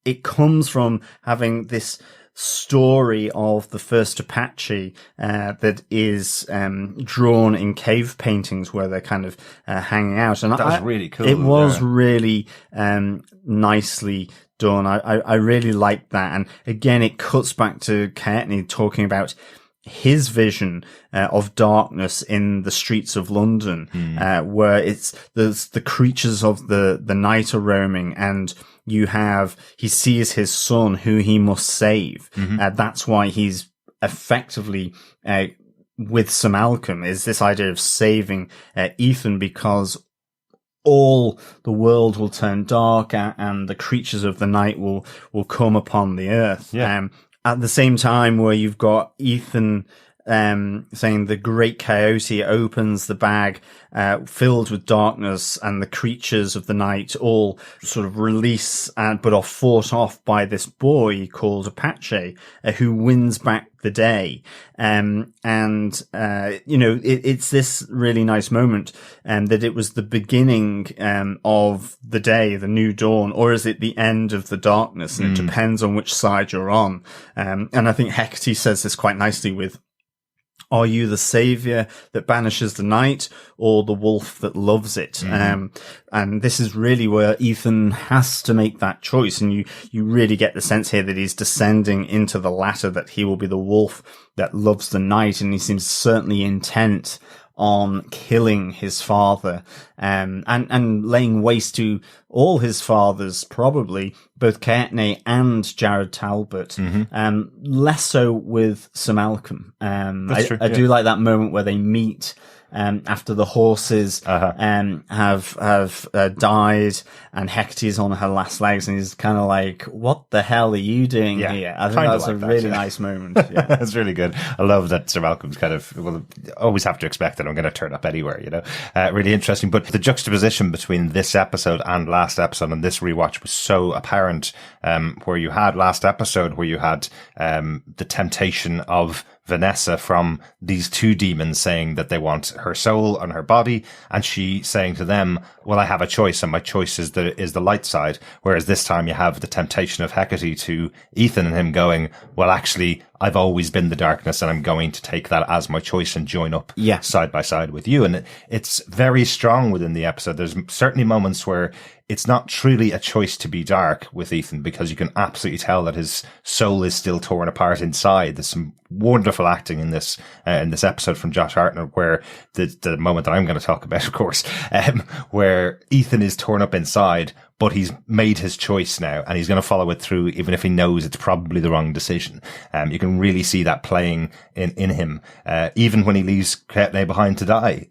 it comes from having this story of the first Apache that is drawn in cave paintings where they're kind of hanging out. And that was really cool. It was really nicely done. I really liked that. And again, it cuts back to Courtney talking about his vision of darkness in the streets of London, where there's the creatures of the night are roaming, and he sees his son who he must save. That's why he's effectively with Sir Malcolm, is this idea of saving Ethan, because all the world will turn dark and the creatures of the night will come upon the earth. At the same time, where you've got Ethan saying the great coyote opens the bag filled with darkness, and the creatures of the night all sort of release but are fought off by this boy called Apache, who wins back the day. It's this really nice moment that it was the beginning of the day, the new dawn, or is it the end of the darkness? And it depends on which side you're on. And I think Hecate says this quite nicely with, are you the savior that banishes the night, or the wolf that loves it? And this is really where Ethan has to make that choice. And you really get the sense here that he's descending into the latter, that he will be the wolf that loves the night. And he seems certainly intent on killing his father, and laying waste to all his fathers, probably, both Courtney and Jared Talbot. Less so with Sir Malcolm. I do like that moment where they meet, after the horses, have died, and Hecate's on her last legs, and he's kind of like, what the hell are you doing here? I think that's a really nice moment. That's really good. I love that Sir Malcolm's kind of, always have to expect that I'm going to turn up anywhere, really interesting. But the juxtaposition between this episode and last episode and this rewatch was so apparent, where you had last episode, where you had the temptation of Vanessa from these two demons saying that they want her soul and her body, and she saying to them, well, I have a choice, and my choice is the light side. Whereas this time you have the temptation of Hecate to Ethan, and him going, well, actually, I've always been the darkness, and I'm going to take that as my choice and join up side by side with you. And it's very strong within the episode. There's certainly moments where it's not truly a choice to be dark with Ethan, because you can absolutely tell that his soul is still torn apart inside. There's some wonderful acting in this episode from Josh Hartnett, where the moment that I'm going to talk about, of course, where Ethan is torn up inside, but he's made his choice now, and he's going to follow it through, even if he knows it's probably the wrong decision. You can really see that playing in him. Even when he leaves Courtney behind to die,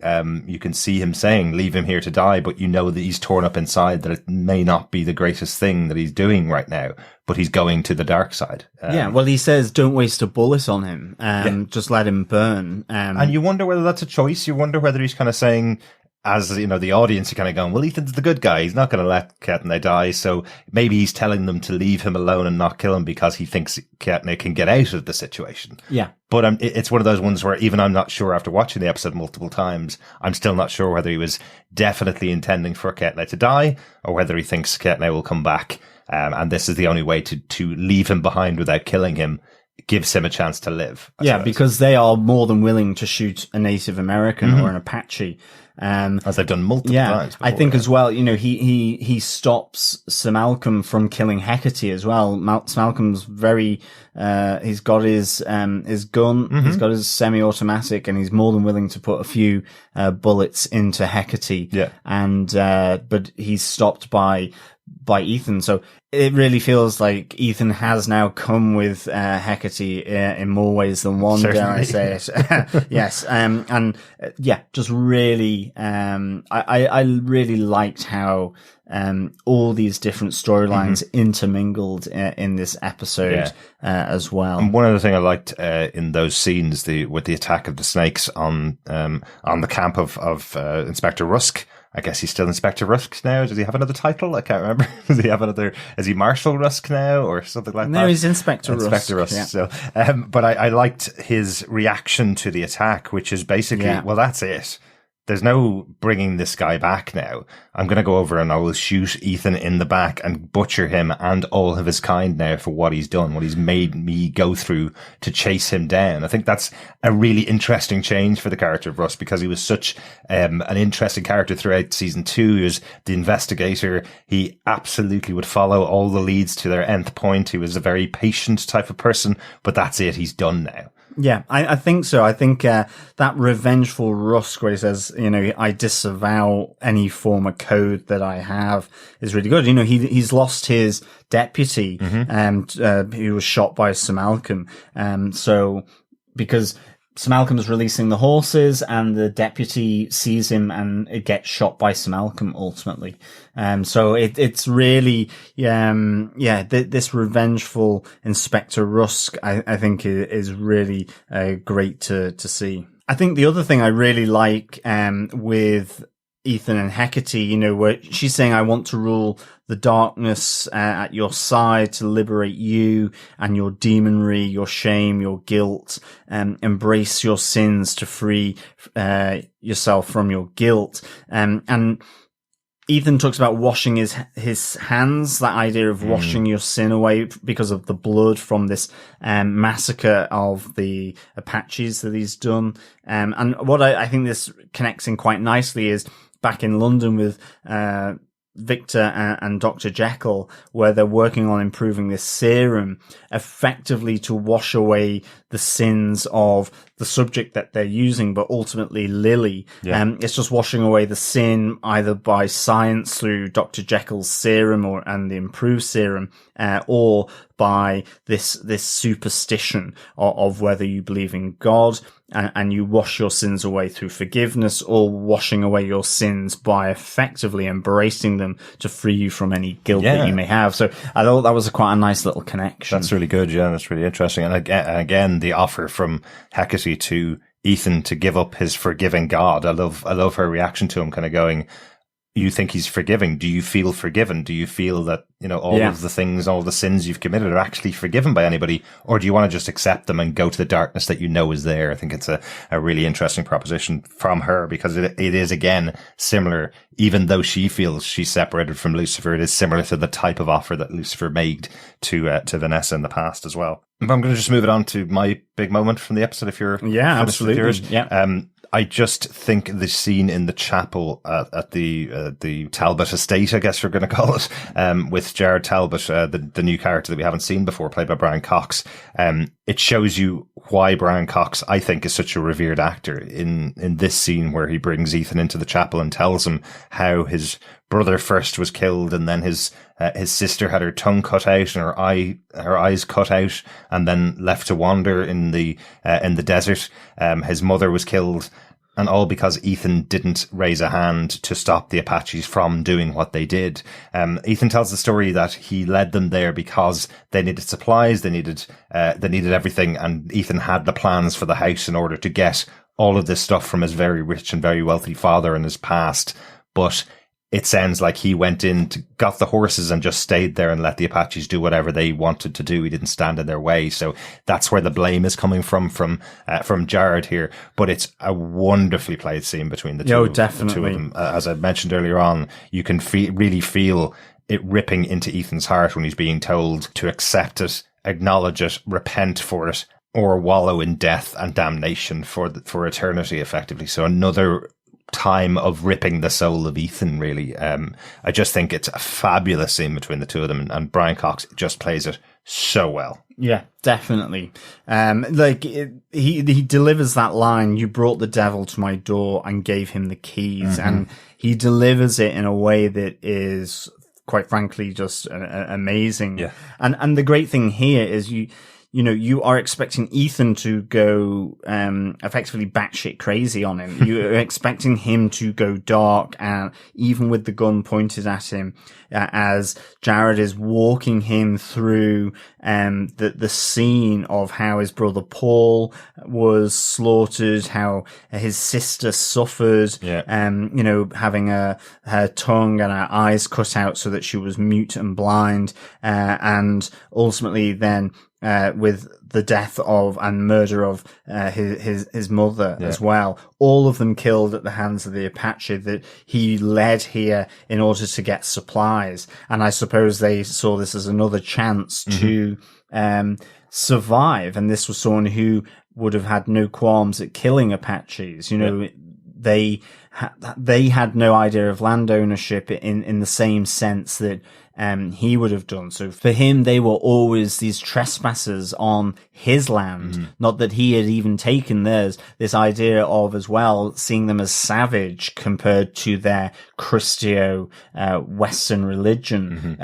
you can see him saying, leave him here to die, but you know that he's torn up inside, that it may not be the greatest thing that he's doing right now, but he's going to the dark side. Well, he says, don't waste a bullet on him. Just let him burn. And you wonder whether that's a choice. You wonder whether he's kind of saying, as the audience are kind of going, well, Ethan's the good guy. He's not going to let Courtney die. So maybe he's telling them to leave him alone and not kill him because he thinks Courtney can get out of the situation. But it's one of those ones where even I'm not sure, after watching the episode multiple times, I'm still not sure whether he was definitely intending for Courtney to die, or whether he thinks Courtney will come back. And this is the only way to leave him behind without killing him. Gives him a chance to live. Because they are more than willing to shoot a Native American or an Apache. As they've done multiple times before, I think as well, he stops Sir Malcolm from killing Hecate as well. Sir Malcolm's very, he's got his gun, he's got his semi-automatic, and he's more than willing to put a few, bullets into Hecate. But he's stopped by Ethan. So it really feels like Ethan has now come with Hecate in more ways than one, dare I say it. Yes. Just really really. I really liked how all these different storylines intermingled in this episode as well. And one other thing I liked in those scenes, with the attack of the snakes on the camp of Inspector Rusk. I guess he's still Inspector Rusk now. Does he have another title? I can't remember. Does he have another? Is he Marshal Rusk now, or something like that? No, he's Inspector Rusk. Inspector Rusk. Yeah. So, but I liked his reaction to the attack, which is basically, well, that's it. There's no bringing this guy back now. I'm going to go over and I will shoot Ethan in the back and butcher him and all of his kind now for what he's done, what he's made me go through to chase him down. I think that's a really interesting change for the character of Russ, because he was such an interesting character throughout season 2. He was the investigator. He absolutely would follow all the leads to their nth point. He was a very patient type of person, but that's it. He's done now. Yeah, I think so. I think that revengeful Rusk, where he says, I disavow any form of code that I have, is really good. He's lost his deputy, who was shot by Sir Malcolm. So because Sir Malcolm's releasing the horses and the deputy sees him and it gets shot by Sir Malcolm ultimately. So it's really, this revengeful Inspector Rusk, I think is really, great to see. I think the other thing I really like, with Ethan and Hecate, where she's saying, I want to rule the darkness at your side to liberate you and your demonry, your shame, your guilt, embrace your sins to free yourself from your guilt. And Ethan talks about washing his hands, that idea of washing your sin away because of the blood from this massacre of the Apaches that he's done. And what I think this connects in quite nicely is back in London with Victor and Dr. Jekyll, where they're working on improving this serum effectively to wash away the sins of the subject that they're using, but ultimately Lily. It's just washing away the sin either by science through Dr. Jekyll's serum and the improved serum, or by this superstition of whether you believe in God and you wash your sins away through forgiveness, or washing away your sins by effectively embracing them to free you from any guilt that you may have. So I thought that was quite a nice little connection. That's really good. Yeah, that's really interesting. And again, the offer from Hecate to Ethan to give up his forgiving God. I love her reaction to him, kind of going, you think he's forgiving? Do you feel forgiven? Do you feel that, all of the things, all the sins you've committed are actually forgiven by anybody? Or do you want to just accept them and go to the darkness that is there? I think it's a really interesting proposition from her, because it is, again, similar. Even though she feels she's separated from Lucifer, it is similar to the type of offer that Lucifer made to Vanessa in the past as well. I'm going to just move it on to my big moment from the episode, if you're absolutely. Yeah. I just think the scene in the chapel at the Talbot estate, I guess we're going to call it, with Jared Talbot, the new character that we haven't seen before, played by Brian Cox. It shows you why Brian Cox, I think, is such a revered actor in this scene where he brings Ethan into the chapel and tells him how his brother first was killed, and then his sister had her tongue cut out and her eyes cut out, and then left to wander in the desert. His mother was killed, and all because Ethan didn't raise a hand to stop the Apaches from doing what they did. Ethan tells the story that he led them there because they needed supplies, they needed everything, and Ethan had the plans for the house in order to get all of this stuff from his very rich and very wealthy father in his past. But it sounds like he went in, got the horses and just stayed there and let the Apaches do whatever they wanted to do. He didn't stand in their way. So that's where the blame is coming from Jared here. But it's a wonderfully played scene between the two of them. As I mentioned earlier on, you can really feel it ripping into Ethan's heart when he's being told to accept it, acknowledge it, repent for it, or wallow in death and damnation for eternity, effectively. So another time of ripping the soul of Ethan, really. I just think it's a fabulous scene between the two of them, and Brian Cox just plays it so well. Yeah, definitely. He delivers that line, "You brought the devil to my door and gave him the keys," and he delivers it in a way that is, quite frankly, just amazing. Yeah. And the great thing here is you are expecting Ethan to go effectively batshit crazy on him. You're expecting him to go dark, and even with the gun pointed at him, as Jared is walking him through the scene of how his brother Paul was slaughtered, how his sister suffered, having her tongue and her eyes cut out so that she was mute and blind, and ultimately then with the death of and murder of his mother as well. All of them killed at the hands of the Apache that he led here in order to get supplies. And I suppose they saw this as another chance to survive. And this was someone who would have had no qualms at killing Apaches. They had no idea of land ownership in the same sense that he would have done. So for him, they were always these trespassers on his land, not that he had even taken theirs. This idea of, as well, seeing them as savage compared to their Christio Western religion.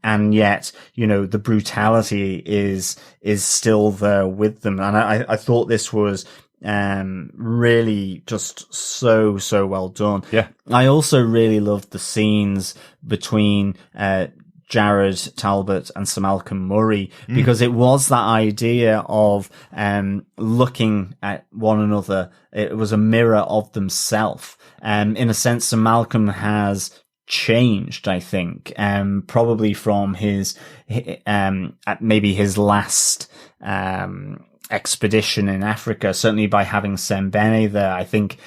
And yet, the brutality is still there with them. And I thought this was really just so well done. Yeah. I also really loved the scenes between Jared Talbot and Sir Malcolm Murray, because it was that idea of looking at one another. It was a mirror of themselves. In a sense, Sir Malcolm has changed, I think, probably from his maybe his last expedition in Africa, certainly by having Sembene there. I think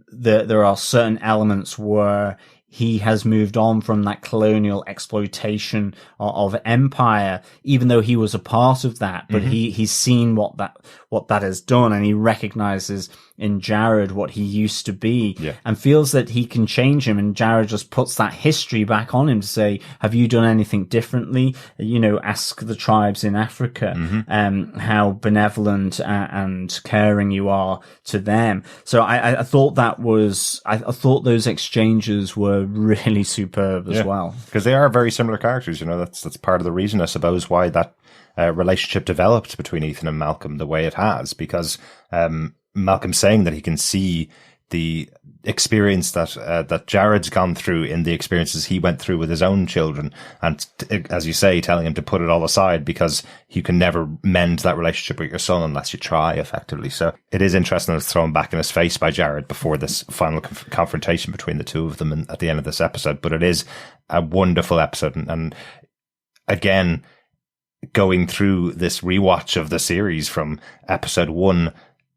there are certain elements where he has moved on from that colonial exploitation of empire, even though he was a part of that. But he's seen what that has done, and he recognizes in Jared what he used to be, and feels that he can change him. And Jared just puts that history back on him to say, have you done anything differently? Ask the tribes in Africa, how benevolent and caring you are to them. So I thought I thought those exchanges were really superb as well. Because they are very similar characters. That's part of the reason, I suppose, why that relationship developed between Ethan and Malcolm the way it has, because Malcolm's saying that he can see the experience that Jared's gone through in the experiences he went through with his own children, and as you say, telling him to put it all aside because you can never mend that relationship with your son unless you try, effectively. So it is interesting that it's thrown back in his face by Jared before this final confrontation between the two of them at the end of this episode. But it is a wonderful episode, and again, going through this rewatch of the series from episode 1,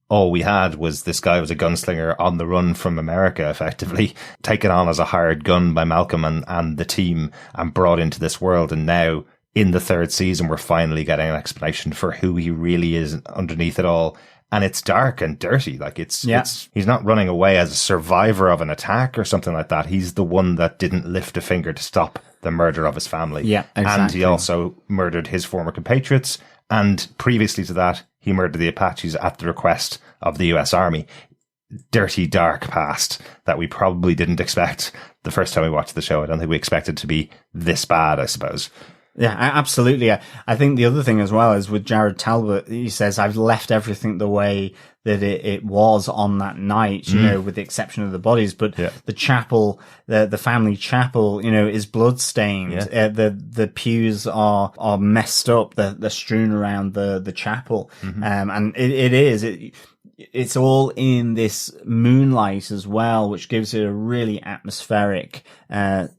all we had was this guy was a gunslinger on the run from America, effectively taken on as a hired gun by Malcolm and the team and brought into this world. And now in the 3rd season, we're finally getting an explanation for who he really is underneath it all. And it's dark and dirty. Like he's not running away as a survivor of an attack or something like that. He's the one that didn't lift a finger to stop the murder of his family. Yeah, exactly. And he also murdered his former compatriots. And previously to that, he murdered the Apaches at the request of the US Army. Dirty, dark past that we probably didn't expect the first time we watched the show. I don't think we expected it to be this bad, I suppose. Yeah, absolutely. I think the other thing as well is with Jared Talbot, he says, I've left everything the way that it was on that night, with the exception of the bodies. But the chapel, the family chapel, is bloodstained. Yeah. The pews are messed up. They're strewn around the chapel. And it's all in this moonlight as well, which gives it a really atmospheric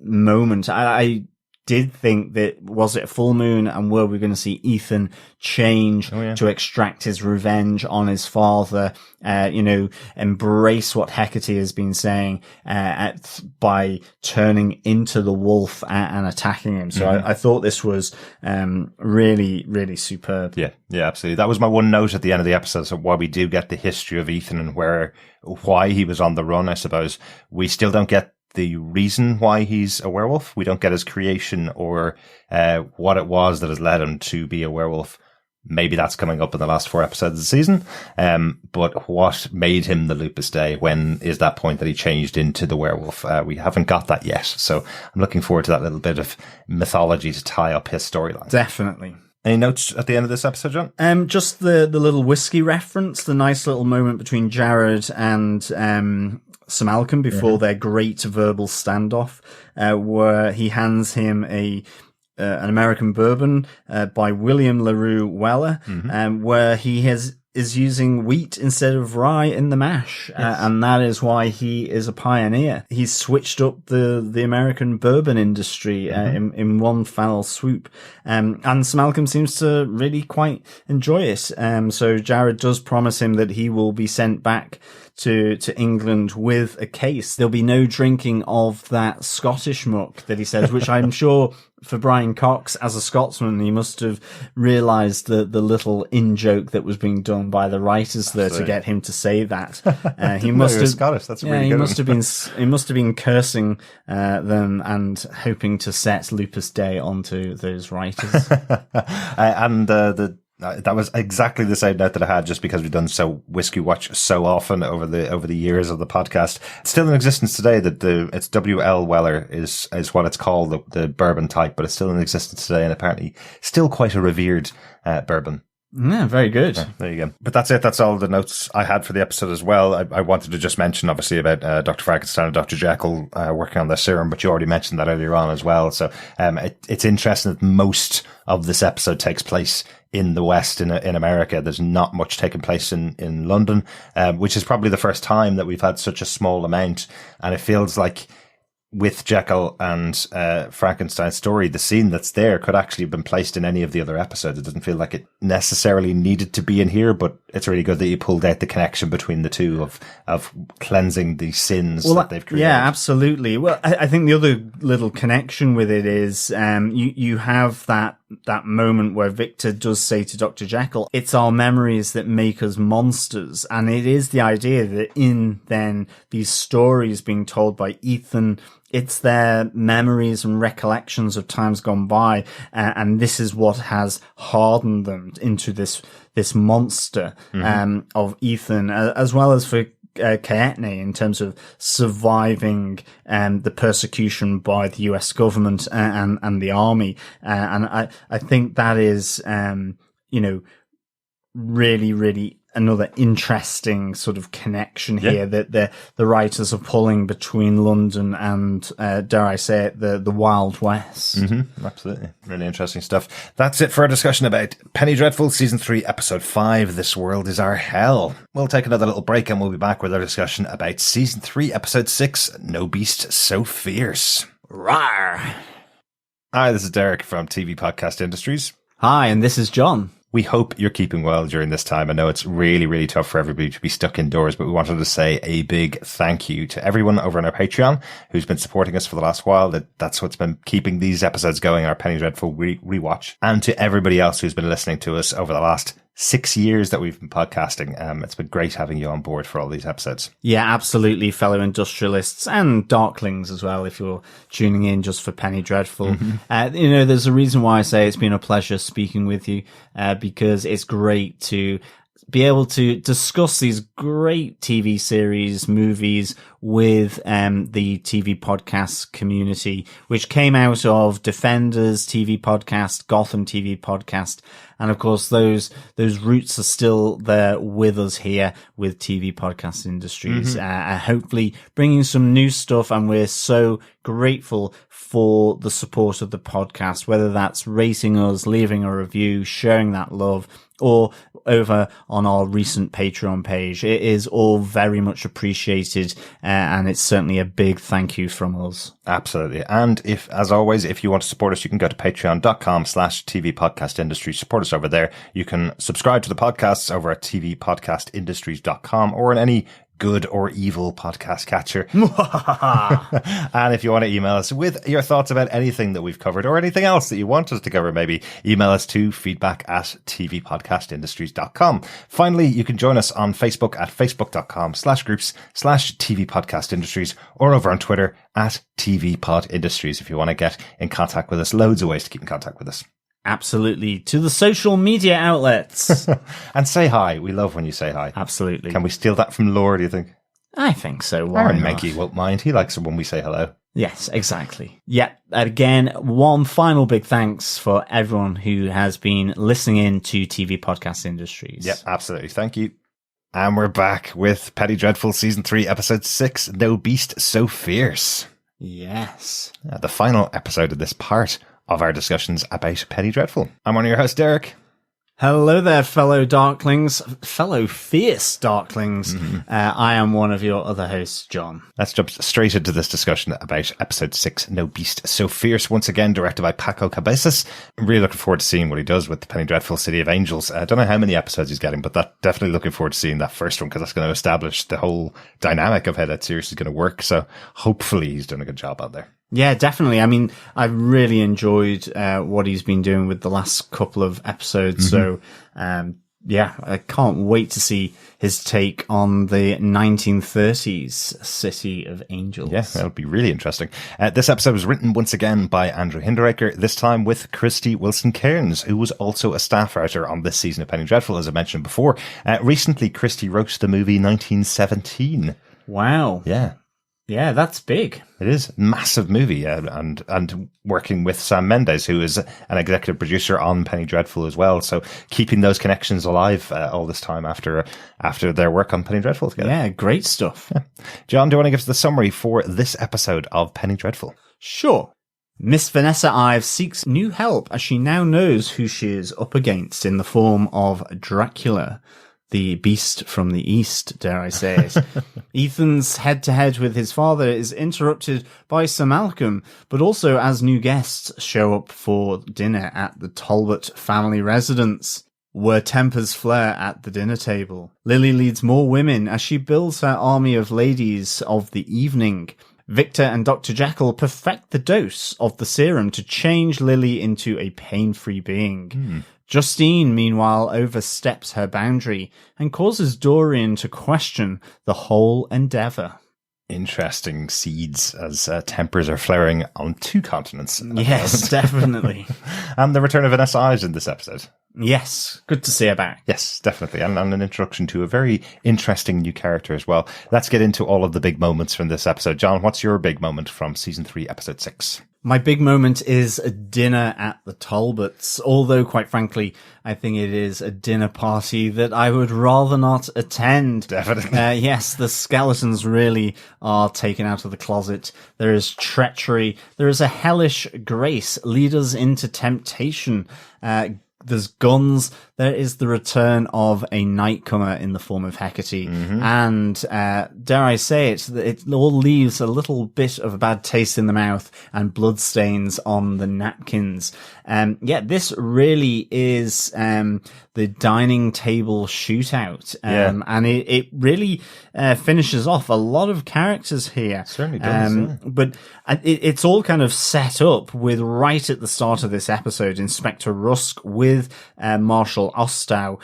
moment. I did think that, was it a full moon, and were we going to see Ethan change to extract his revenge on his father, embrace what Hecate has been saying by turning into the wolf and attacking him. So I thought this was really, really superb. Yeah, absolutely. That was my one note at the end of the episode. So while we do get the history of Ethan and why he was on the run, I suppose, we still don't get the reason why he's a werewolf. We don't get his creation or what it was that has led him to be a werewolf. Maybe that's coming up in the last 4 episodes of the season. But what made him the Lupus Day? When is that point that he changed into the werewolf? We haven't got that yet. So I'm looking forward to that little bit of mythology to tie up his storyline. Definitely. Any notes at the end of this episode, John? Just the little whiskey reference, the nice little moment between Jared and Sir Malcolm before their great verbal standoff, where he hands him an American bourbon by William LaRue Weller, where he is using wheat instead of rye in the mash, and that is why he is a pioneer. He's switched up the American bourbon industry in one foul swoop, and Sir Malcolm seems to really quite enjoy it. So Jared does promise him that he will be sent back to England with a case. There'll be no drinking of that Scottish muck that he says, which I'm sure for Brian Cox, as a Scotsman, he must have realised the little in-joke that was being done by the writers there to get him to say that. He must have Scottish. That's a really good he one. he must have been cursing them and hoping to set Lupus Day onto those writers. That was exactly the same note that I had, just because we've done Whiskey Watch so often over the years of the podcast. It's still in existence today. That it's WL Weller is what it's called, the bourbon type, but it's still in existence today, and apparently still quite a revered bourbon. Yeah, very good. Yeah, there you go. But that's it. That's all the notes I had for the episode as well. I wanted to just mention, obviously, about Dr. Frankenstein and Dr. Jekyll working on their serum, but you already mentioned that earlier on as well. So it's interesting that most of this episode takes place in the West, in America. There's not much taking place in London, which is probably the first time that we've had such a small amount. And it feels like with Jekyll and Frankenstein's story, the scene that's there could actually have been placed in any of the other episodes. It doesn't feel like it necessarily needed to be in here, but it's really good that you pulled out the connection between the two of cleansing the sins that they've created. Yeah, absolutely. Well, I think the other little connection with it is you have that moment where Victor does say to Dr. Jekyll, it's our memories that make us monsters. And it is the idea that in then these stories being told by Ethan, it's their memories and recollections of times gone by, and this is what has hardened them into this monster of Ethan, as well as for Kaetne in terms of surviving the persecution by the US government and the army, and I think that is really, really another interesting sort of connection here that the writers are pulling between London and, dare I say it, the Wild West. Absolutely. Really interesting stuff. That's it for our discussion about Penny Dreadful, Season 3, Episode 5, This World Is Our Hell. We'll take another little break and we'll be back with our discussion about Season 3, Episode 6, No Beast So Fierce. Rawr! Hi, this is Derek from TV Podcast Industries. Hi, and this is John. We hope you're keeping well during this time. I know it's really, really tough for everybody to be stuck indoors, but we wanted to say a big thank you to everyone over on our Patreon who's been supporting us for the last while. That's what's been keeping these episodes going, our Penny Dreadful rewatch. And to everybody else who's been listening to us over the last 6 years that we've been podcasting. It's been great having you on board for all these episodes. Yeah, absolutely, fellow industrialists and darklings as well, if you're tuning in just for Penny Dreadful. There's a reason why I say it's been a pleasure speaking with you, because it's great to be able to discuss these great TV series, movies with the TV podcast community, which came out of Defenders TV podcast, Gotham TV podcast, and of course those roots are still there with us here with TV Podcast Industries. Hopefully bringing some new stuff, and we're so grateful for the support of the podcast, whether that's rating us, leaving a review, sharing that love, or over on our recent Patreon page. It is all very much appreciated, and it's certainly a big thank you from us. Absolutely. And as always, if you want to support us, you can go to patreon.com/TV Podcast Industry. Support us over there. You can subscribe to the podcasts over at tvpodcastindustries.com or in any good or evil podcast catcher. And if you want to email us with your thoughts about anything that we've covered or anything else that you want us to cover, maybe email us to feedback@tvpodcastindustries.com. Finally, you can join us on Facebook at facebook.com/groups/TV Podcast Industries, or over on Twitter at TV Pod Industries if you want to get in contact with us. Loads of ways to keep in contact with us. Absolutely. To the social media outlets. And say hi. We love when you say hi. Absolutely. Can we steal that from Lore, do you think? I think so. Aaron Menke won't mind. He likes it when we say hello. Yes, exactly. Yeah, again, one final big thanks for everyone who has been listening in to TV Podcast Industries. Yep, absolutely. Thank you. And we're back with Penny Dreadful Season 3, Episode 6, No Beast So Fierce. Yes. The final episode of this part of our discussions about Penny Dreadful. I'm one of your hosts, Derek. Hello there, fellow Darklings, fellow fierce Darklings. I am one of your other hosts, John. Let's jump straight into this discussion about Episode 6, No Beast So Fierce, once again directed by Paco Cabezas. I'm really looking forward to seeing what he does with the Penny Dreadful City of Angels. I don't know how many episodes he's getting, but definitely looking forward to seeing that first one, because that's going to establish the whole dynamic of how that series is going to work. So hopefully he's doing a good job out there. Yeah, definitely. I mean, I've really enjoyed what he's been doing with the last couple of episodes. So, yeah, I can't wait to see his take on the 1930s City of Angels. Yeah, that'll be really interesting. This episode was written once again by Andrew Hinderaker, this time with Krysty Wilson-Cairns, who was also a staff writer on this season of Penny Dreadful, as I mentioned before. Recently, Krysty wrote the movie 1917. Wow. Yeah. Yeah, that's big. It is a massive movie, and working with Sam Mendes, who is an executive producer on Penny Dreadful as well. So keeping those connections alive all this time after their work on Penny Dreadful together. Yeah, great stuff. Yeah. John, do you want to give us the summary for this episode of Penny Dreadful? Sure. Miss Vanessa Ives seeks new help as she now knows who she is up against in the form of Dracula. The beast from the east, dare I say it. Ethan's head-to-head with his father is interrupted by Sir Malcolm, but also as new guests show up for dinner at the Talbot family residence, where tempers flare at the dinner table. Lily leads more women as she builds her army of ladies of the evening. Victor and Dr. Jekyll perfect the dose of the serum to change Lily into a pain-free being. Justine, meanwhile, oversteps her boundary and causes Dorian to question the whole endeavour. Interesting seeds as tempers are flaring on two continents. Yes, definitely. And the return of Vanessa Ives in this episode. Yes, good to see her back. Yes, definitely. And an introduction to a very interesting new character as well. Let's get into all of the big moments from this episode. John, what's your big moment from Season 3, Episode 6? My big moment is a dinner at the Talbots, although, quite frankly, I think it is a dinner party that I would rather not attend. Definitely. Yes, the skeletons really are taken out of the closet. There is treachery. There is a hellish grace, lead us into temptation. There's guns. There is the return of a nightcomer in the form of Hecate. And, dare I say it all leaves a little bit of a bad taste in the mouth and bloodstains on the napkins. Yeah, this really is, the dining table shootout. And it really, finishes off a lot of characters here. Certainly does. But it's all kind of set up with right at the start of this episode, Inspector Rusk with, Marshal Ostow,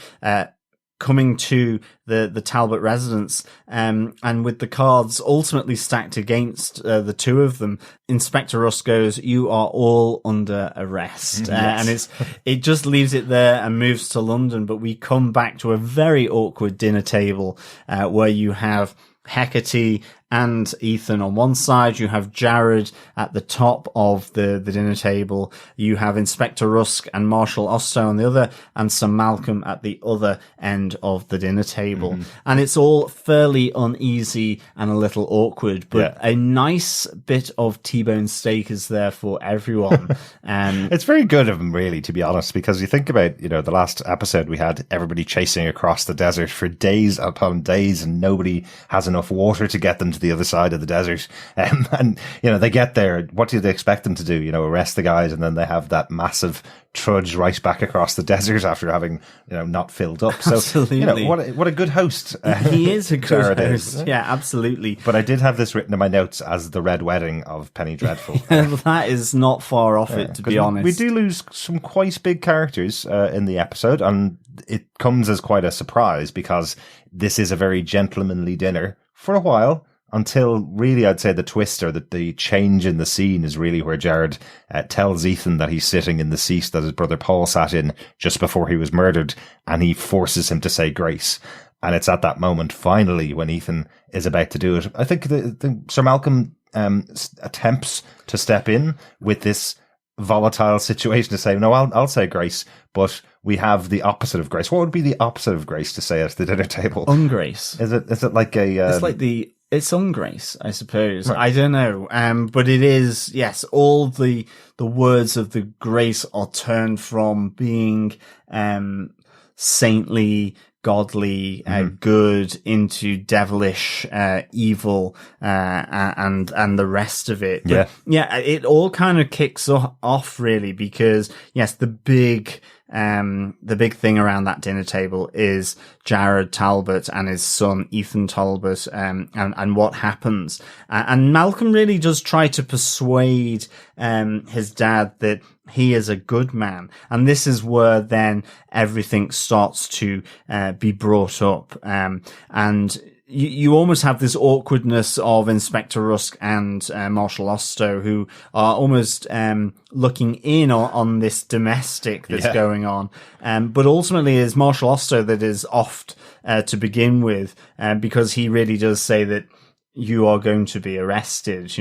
coming to the Talbot residence, and with the cards ultimately stacked against the two of them, Inspector Rusk goes, "You are all under arrest." Yes. And it just leaves it there and moves to London, but we come back to a very awkward dinner table, where you have Hecate and Ethan on one side, you have Jared at the top of the dinner table, you have Inspector Rusk and Marshal Ostow on the other, and Sir Malcolm at the other end of the dinner table. And it's all fairly uneasy and a little awkward, but a nice bit of T-bone steak is there for everyone. It's very good of him, really, to be honest, because you think about, the last episode we had everybody chasing across the desert for days upon days, and nobody has enough water to get them to the other side of the desert. And they get there. What do they expect them to do? Arrest the guys, and then they have that massive trudge right back across the desert after having, not filled up. So, absolutely. What a good host. He is a good host. Is. Yeah, absolutely. But I did have this written in my notes as the Red Wedding of Penny Dreadful. That is not far off it, to be honest. We do lose some quite big characters in the episode, and it comes as quite a surprise because this is a very gentlemanly dinner for a while, until really I'd say the twist or the change in the scene is really where Jared tells Ethan that he's sitting in the seat that his brother Paul sat in just before he was murdered, and he forces him to say grace. And it's at that moment, finally, when Ethan is about to do it. I think the Sir Malcolm attempts to step in with this volatile situation to say, no, I'll say grace, but we have the opposite of grace. What would be the opposite of grace to say at the dinner table? Ungrace. Is it like a... It's ungrace, I suppose. Right. I don't know. But it is, yes, all the words of the grace are turned from being, saintly, godly, good into devilish, evil, and the rest of it. But, yeah, it all kind of kicks off really because, yes, the big thing around that dinner table is Jared Talbot and his son Ethan Talbot, and what happens. And Malcolm really does try to persuade, his dad that he is a good man. And this is where then everything starts to, be brought up. And you almost have this awkwardness of Inspector Rusk and Marshal Ostow, who are almost looking in on this domestic that's going on. But ultimately, it's Marshal Ostow that is offed to begin with, because he really does say that you are going to be arrested,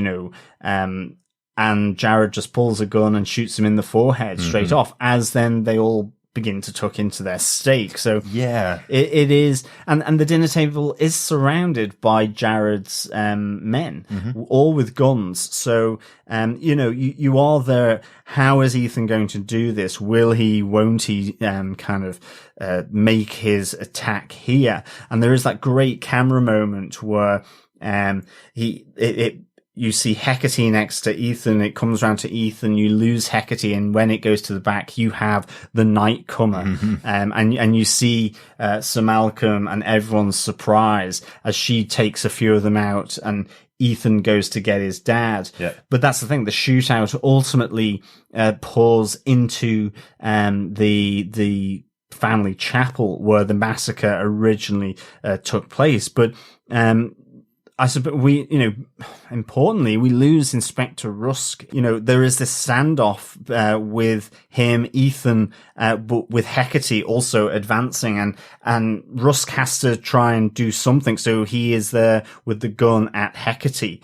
and Jared just pulls a gun and shoots him in the forehead straight off, as then they all begin to tuck into their steak. So it is, and the dinner table is surrounded by Jared's men, all with guns. So you are there. How is Ethan going to do this? Will he? Won't he? Make his attack here? And there is that great camera moment where you see Hecate next to Ethan. It comes round to Ethan. You lose Hecate, and when it goes to the back, you have the night comer. And you see Sir Malcolm and everyone's surprise as she takes a few of them out, and Ethan goes to get his dad. But that's the thing. The shootout ultimately pours into the family chapel where the massacre originally took place. But I suppose importantly, we lose Inspector Rusk. There is this standoff with him, Ethan, but with Hecate also advancing, and Rusk has to try and do something. So he is there with the gun at Hecate,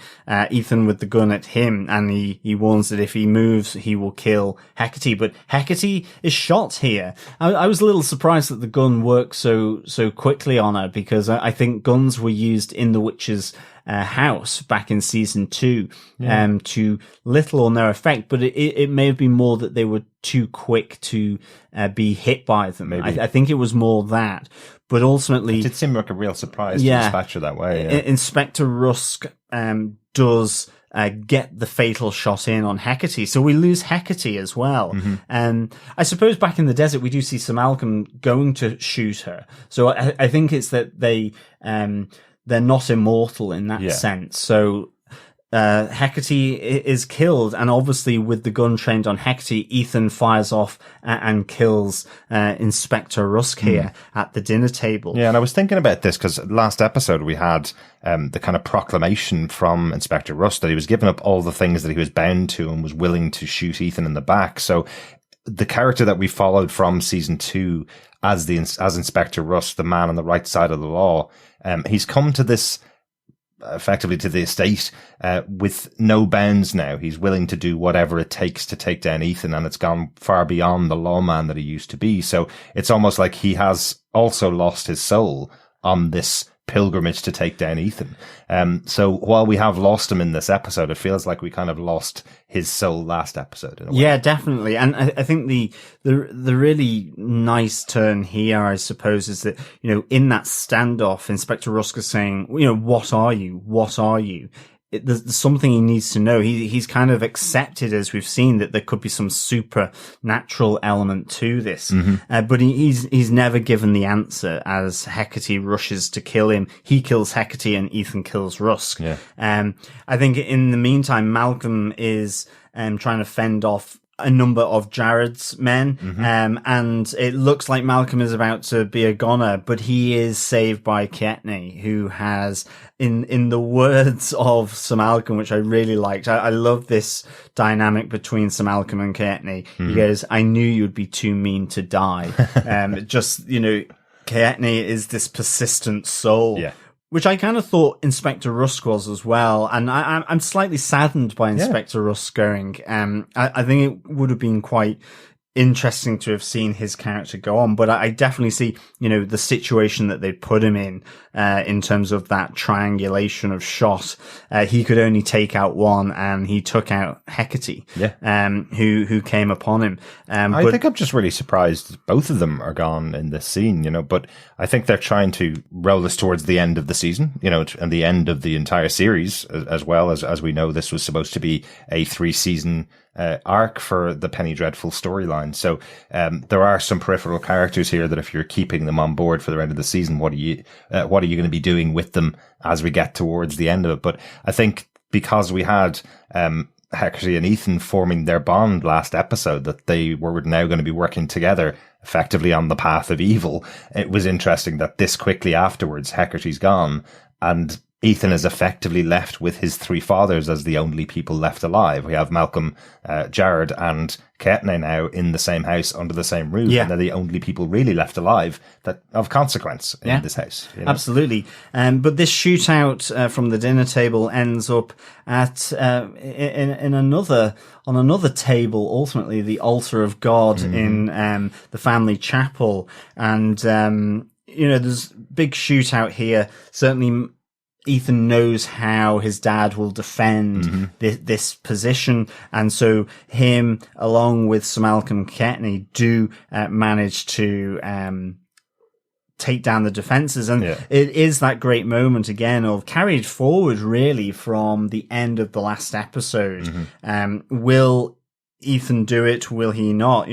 Ethan with the gun at him, and he warns that if he moves, he will kill Hecate. But Hecate is shot here. I was a little surprised that the gun worked so quickly on her, because I think guns were used in the witch's house back in season 2 to little or no effect, but it may have been more that they were too quick to be hit by them. I think it was more that, but ultimately it did seem like a real surprise to dispatch her that way. Inspector Rusk does get the fatal shot in on Hecate, so we lose Hecate as well. I suppose back in the desert we do see Sir Malcolm going to shoot her, so I think it's that they're not immortal in that sense. So Hecate is killed, and obviously with the gun trained on Hecate, Ethan fires off and kills Inspector Rusk here at the dinner table. Yeah, and I was thinking about this because last episode we had the kind of proclamation from Inspector Rusk that he was giving up all the things that he was bound to and was willing to shoot Ethan in the back. So the character that we followed from season 2 as Inspector Rusk, the man on the right side of the law, he's come to this, effectively to the estate, with no bounds now. He's willing to do whatever it takes to take down Ethan, and it's gone far beyond the lawman that he used to be. So it's almost like he has also lost his soul on this pilgrimage to take down Ethan. So while we have lost him in this episode, it feels like we kind of lost his soul last episode. In a way. Yeah, definitely. And I think the really nice turn here, I suppose, is that, in that standoff, Inspector Rusk is saying, what are you? What are you? There's something he needs to know. He's kind of accepted, as we've seen, that there could be some supernatural element to this. But he's never given the answer as Hecate rushes to kill him. He kills Hecate and Ethan kills Rusk. I think in the meantime, Malcolm is trying to fend off a number of Jared's men, and it looks like Malcolm is about to be a goner, but he is saved by Kietney, who has, in the words of Sir Malcolm, which I really liked, I love this dynamic between Sir Malcolm and Kietney. He goes, "I knew you'd be too mean to die." Kietney is this persistent soul. Which I kind of thought Inspector Rusk was as well, and I'm slightly saddened by Inspector Rusk going. I think it would have been quite interesting to have seen his character go on, but I definitely see, the situation that they put him in terms of that triangulation of shot. He could only take out one, and he took out Hecate, who came upon him. I think I'm just really surprised both of them are gone in this scene, but I think they're trying to roll us towards the end of the season, and the end of the entire series, as well as we know this was supposed to be a 3-season arc for the Penny Dreadful storyline. So there are some peripheral characters here that if you're keeping them on board for the end of the season, what are you going to be doing with them as we get towards the end of it? But I think because we had Hecate and Ethan forming their bond last episode, that they were now going to be working together effectively on the path of evil, it was interesting that this quickly afterwards Hecate's gone and Ethan is effectively left with his 3 fathers as the only people left alive. We have Malcolm, Jared, and Ketne now in the same house under the same roof, and they're the only people really left alive that of consequence in this house. Absolutely. But this shootout from the dinner table ends up at in another table. Ultimately, the altar of God in the family chapel, and there's big shootout here. Certainly, Ethan knows how his dad will defend this position, and so him, along with Sir Malcolm Ketne, do manage to take down the defenses, and it is that great moment again of carried forward really from the end of the last episode. Will Ethan do it? Will he not?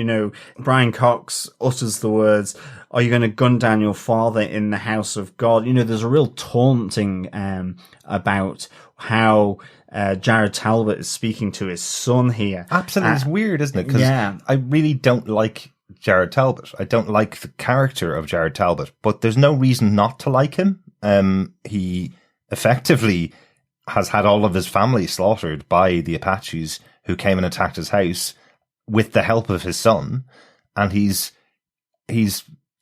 Brian Cox utters the words, "Are you going to gun down your father in the house of God?" There's a real taunting about how Jared Talbot is speaking to his son here. Absolutely. It's weird, isn't it? Because I really don't like Jared Talbot. I don't like the character of Jared Talbot, but there's no reason not to like him. He effectively has had all of his family slaughtered by the Apaches who came and attacked his house with the help of his son, and he's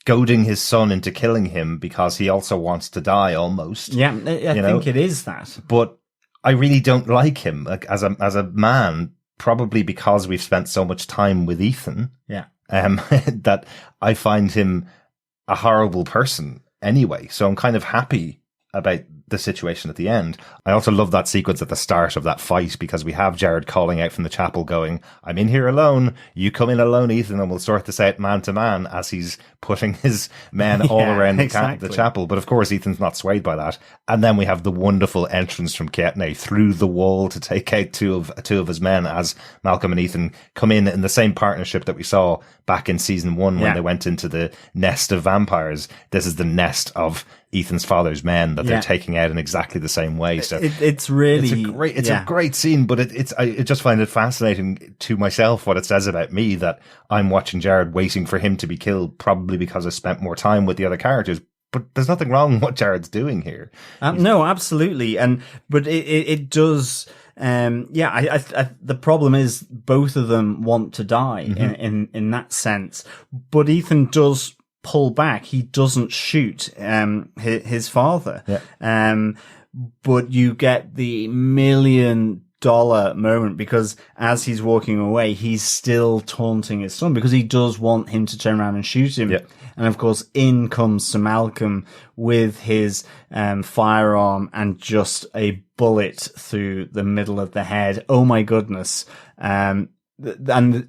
goading his son into killing him because he also wants to die almost. Yeah, I think it is that. But I really don't like him as a man, probably because we've spent so much time with Ethan. Yeah. That I find him a horrible person anyway. So I'm kind of happy about the situation at the end. I also love that sequence at the start of that fight because we have Jared calling out from the chapel going, "I'm in here alone. You come in alone, Ethan, and we'll sort this out man to man," as he's putting his men all around the chapel. But of course, Ethan's not swayed by that. And then we have the wonderful entrance from Ketne through the wall to take out two of his men as Malcolm and Ethan come in the same partnership that we saw back in season 1 when they went into the nest of vampires. This is the nest of Ethan's father's men that they're taking out in exactly the same way. So it's really a great scene, but I just find it fascinating to myself what it says about me that I'm watching Jared waiting for him to be killed, probably because I spent more time with the other characters. But there's nothing wrong with what Jared's doing here. No, absolutely, but it does. The problem is both of them want to die in that sense, but Ethan does pull back. He doesn't shoot his father. But you get the $1 million moment because as he's walking away, he's still taunting his son because he does want him to turn around and shoot him. And of course, in comes Sir Malcolm with his firearm and just a bullet through the middle of the head. Oh my goodness. And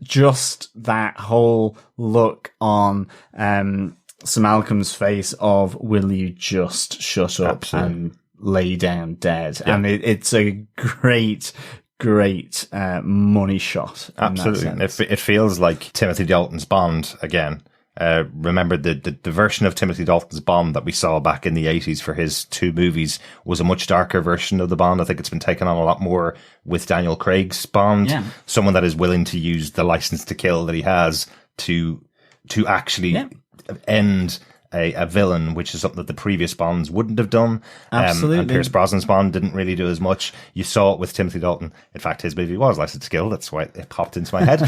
just that whole look on Sir Malcolm's face of, will you just shut up and lay down dead? And it's a great money shot. Absolutely. It feels like Timothy Dalton's Bond again. Remember the version of Timothy Dalton's Bond that we saw back in the 80s for his 2 movies was a much darker version of the Bond. I think it's been taken on a lot more with Daniel Craig's Bond. Someone that is willing to use the license to kill that he has to actually end a villain, which is something that the previous Bonds wouldn't have done. Absolutely. And Pierce Brosnan's Bond didn't really do as much. You saw it with Timothy Dalton. In fact, his movie was License to Kill. That's why it popped into my head.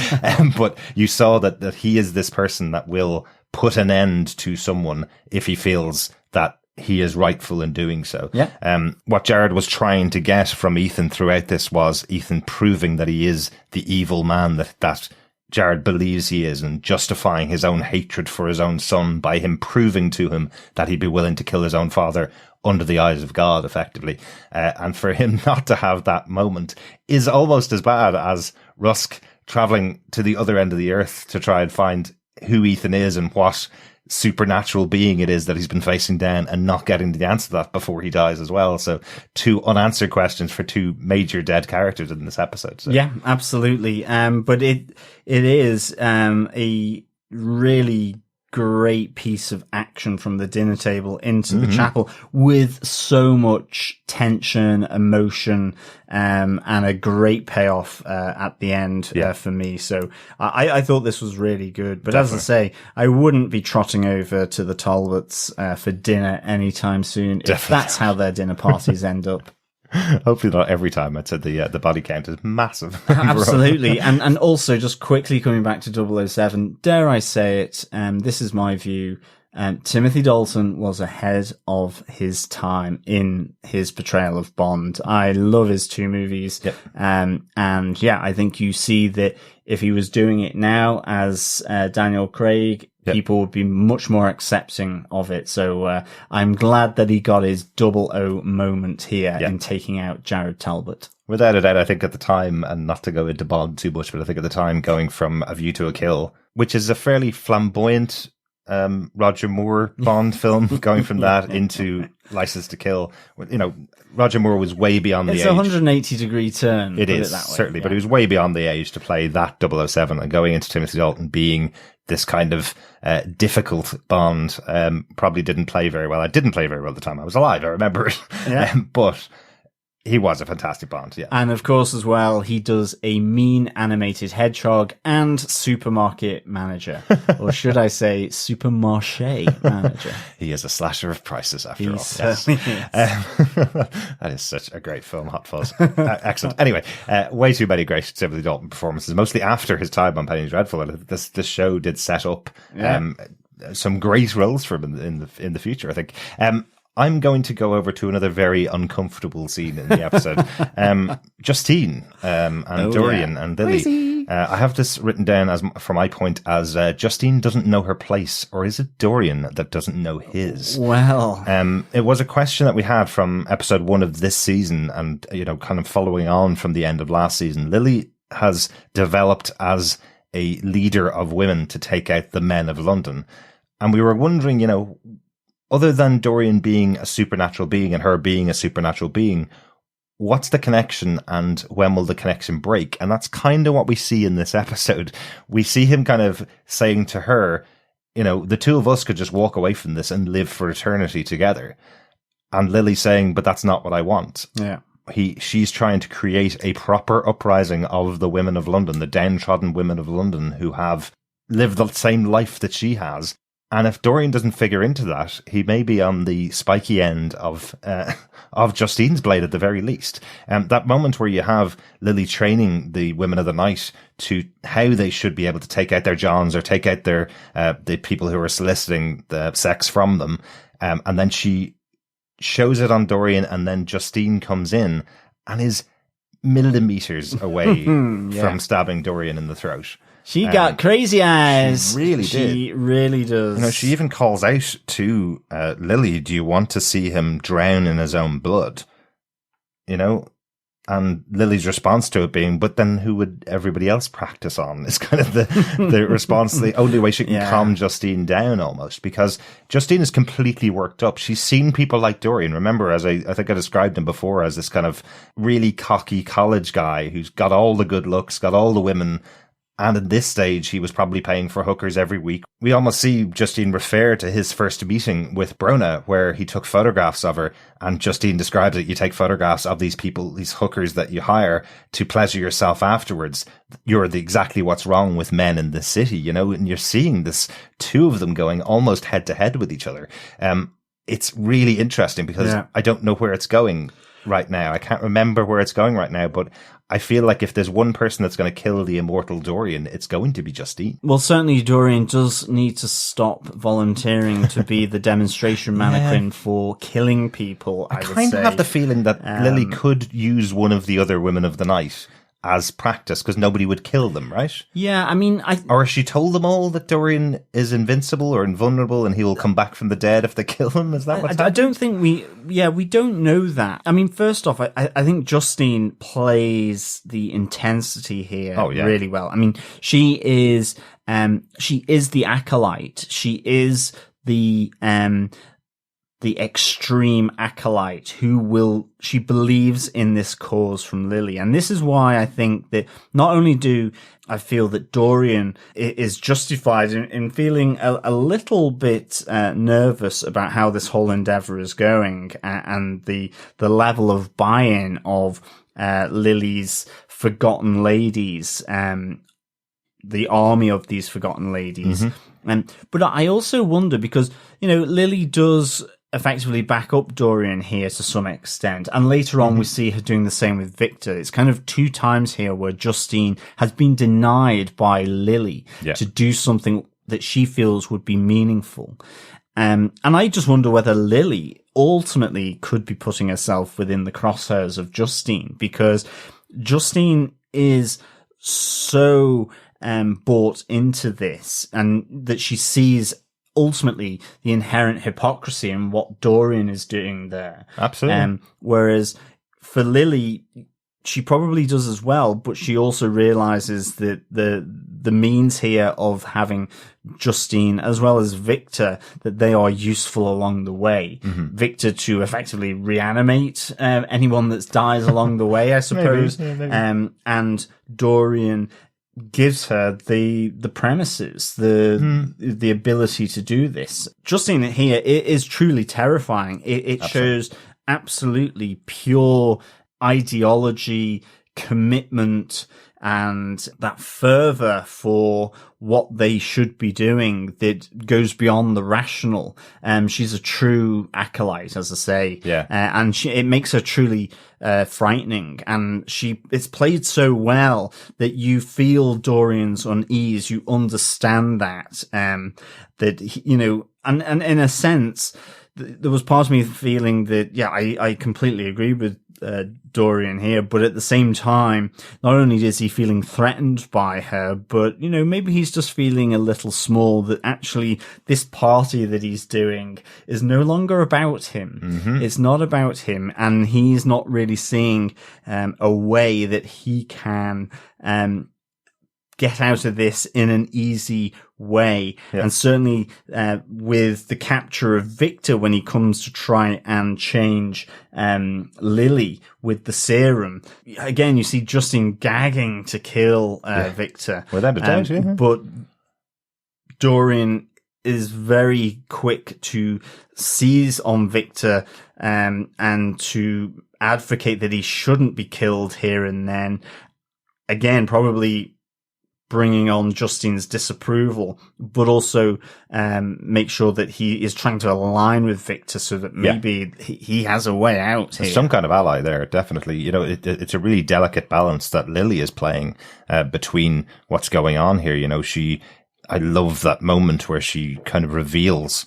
But you saw that he is this person that will put an end to someone if he feels that he is rightful in doing so. Yeah. What Jared was trying to get from Ethan throughout this was Ethan proving that he is the evil man that Jared believes he is, and justifying his own hatred for his own son by him proving to him that he'd be willing to kill his own father under the eyes of God, effectively. And for him not to have that moment is almost as bad as Rusk traveling to the other end of the earth to try and find who Ethan is and what supernatural being it is that he's been facing down, and not getting the answer to that before he dies as well. So 2 unanswered questions for 2 major dead characters in this episode. So. Yeah, absolutely. But it is a really great piece of action from the dinner table into the chapel, with so much tension, emotion, and a great payoff at the end for me. So I thought this was really good. But Definitely. as I say, I wouldn't be trotting over to the Talbots for dinner anytime soon. If that's how their dinner parties end up. Hopefully not every time. I'd say the body count is massive. Absolutely. And also, just quickly coming back to 007, dare I say it, this is my view, Timothy Dalton was ahead of his time in his portrayal of Bond. I love his 2 movies. Yep. And yeah, I think you see that if he was doing it now as Daniel Craig, people would be much more accepting of it. So I'm glad that he got his 00 moment here in taking out Jared Talbot. Without a doubt, I think at the time, and not to go into Bond too much, but I think at the time, going from A View to a Kill, which is a fairly flamboyant Roger Moore Bond film, going from that into License to Kill, you know, Roger Moore was way beyond the age. It's a 180-degree turn. It is, that way. certainly, but he was way beyond the age to play that 007, and going into Timothy Dalton being this kind of difficult Bond probably didn't play very well. I didn't play very well at the time. I was alive, I remember it. But he was a fantastic Bond, yeah. And of course, as well, he does a mean animated hedgehog and supermarket manager. Or should I say, supermarché manager. He is a slasher of prices, after all. Yes. That is such a great film, Hot Fuzz. Excellent. Anyway, way too many great Timothy Dalton performances, mostly after his time on Penny Dreadful. This show did set up some great roles for him in the future, I think. I'm going to go over to another very uncomfortable scene in the episode. Justine and Dorian and Lily. I have this written down as from my point as Justine doesn't know her place, or is it Dorian that doesn't know his? Well, it was a question that we had from episode 1 of this season, and you know, kind of following on from the end of last season. Lily has developed as a leader of women to take out the men of London, and we were wondering, you know, other than Dorian being a supernatural being and her being a supernatural being, what's the connection, and when will the connection break? And that's kind of what we see in this episode. We see him kind of saying to her, you know, the 2 of us could just walk away from this and live for eternity together. And Lily saying, but that's not what I want. Yeah. She's trying to create a proper uprising of the women of London, the downtrodden women of London who have lived the same life that she has. And if Dorian doesn't figure into that, he may be on the spiky end of Justine's blade at the very least. That moment where you have Lily training the women of the night to how they should be able to take out their Johns or take out their the people who are soliciting the sex from them, and then she shows it on Dorian, and then Justine comes in and is millimeters away from stabbing Dorian in the throat. She got crazy eyes. She really did. She really does. You know, she even calls out to Lily, do you want to see him drown in his own blood? You know? And Lily's response to it being, but then who would everybody else practice on? Is kind of the response, the only way she can calm Justine down almost, because Justine is completely worked up. She's seen people like Dorian. Remember, as I think I described him before as this kind of really cocky college guy who's got all the good looks, got all the women. And at this stage, he was probably paying for hookers every week. We almost see Justine refer to his first meeting with Brona, where he took photographs of her. And Justine describes it. You take photographs of these people, these hookers that you hire to pleasure yourself afterwards. You're exactly what's wrong with men in this city, you know, and you're seeing this 2 of them going almost head to head with each other. It's really interesting because I don't know where it's going right now. I can't remember where it's going right now, but I feel like if there's one person that's going to kill the immortal Dorian, it's going to be Justine. Well, certainly Dorian does need to stop volunteering to be the demonstration mannequin for killing people, I would kind say. of have the feeling that Lily could use one of the other women of the night as practice, because nobody would kill them, right? Yeah, I mean... Or has she told them all that Dorian is invincible or invulnerable and he will come back from the dead if they kill him? Is that what's happening? I don't think we don't know that. I mean, first off, I think Justine plays the intensity here really well. I mean, she is the acolyte. She is the extreme acolyte she believes in this cause from Lily. And this is why I think that not only do I feel that Dorian is justified in feeling a little bit nervous about how this whole endeavor is going, and the level of buy-in of Lily's forgotten ladies, the army of these forgotten ladies. But I also wonder, because, Lily does effectively back up Dorian here to some extent, and later on we see her doing the same with Victor. It's kind of 2 times here where Justine has been denied by Lily to do something that she feels would be meaningful. And I just wonder whether Lily ultimately could be putting herself within the crosshairs of Justine, because Justine is so bought into this, and that she sees ultimately the inherent hypocrisy in what Dorian is doing there. Absolutely. Whereas for Lily, she probably does as well, but she also realizes that the means here of having Justine as well as Victor, that they are useful along the way. Victor to effectively reanimate anyone that dies along the way, I suppose. Maybe. And Dorian gives her the premises, the ability to do this. Justine here, it is truly terrifying. It shows absolutely pure ideology, commitment, and that fervor for what they should be doing that goes beyond the rational. She's a true acolyte, as I say. And it makes her truly frightening. And it's played so well that you feel Dorian's unease. You understand that, and in a sense, there was part of me feeling that, I completely agree with Dorian here, but at the same time, not only is he feeling threatened by her, but, maybe he's just feeling a little small, that actually this party that he's doing is no longer about him. It's not about him, and he's not really seeing a way that he can get out of this in an easy way. And certainly with the capture of Victor, when he comes to try and change Lily with the serum, again you see Justine gagging to kill Victor without a doubt. But Dorian is very quick to seize on Victor and to advocate that he shouldn't be killed here and then, again probably bringing on Justine's disapproval, but also make sure that he is trying to align with Victor so that maybe he has a way out here. Some kind of ally there, definitely. It's a really delicate balance that Lily is playing between what's going on here. I love that moment where she kind of reveals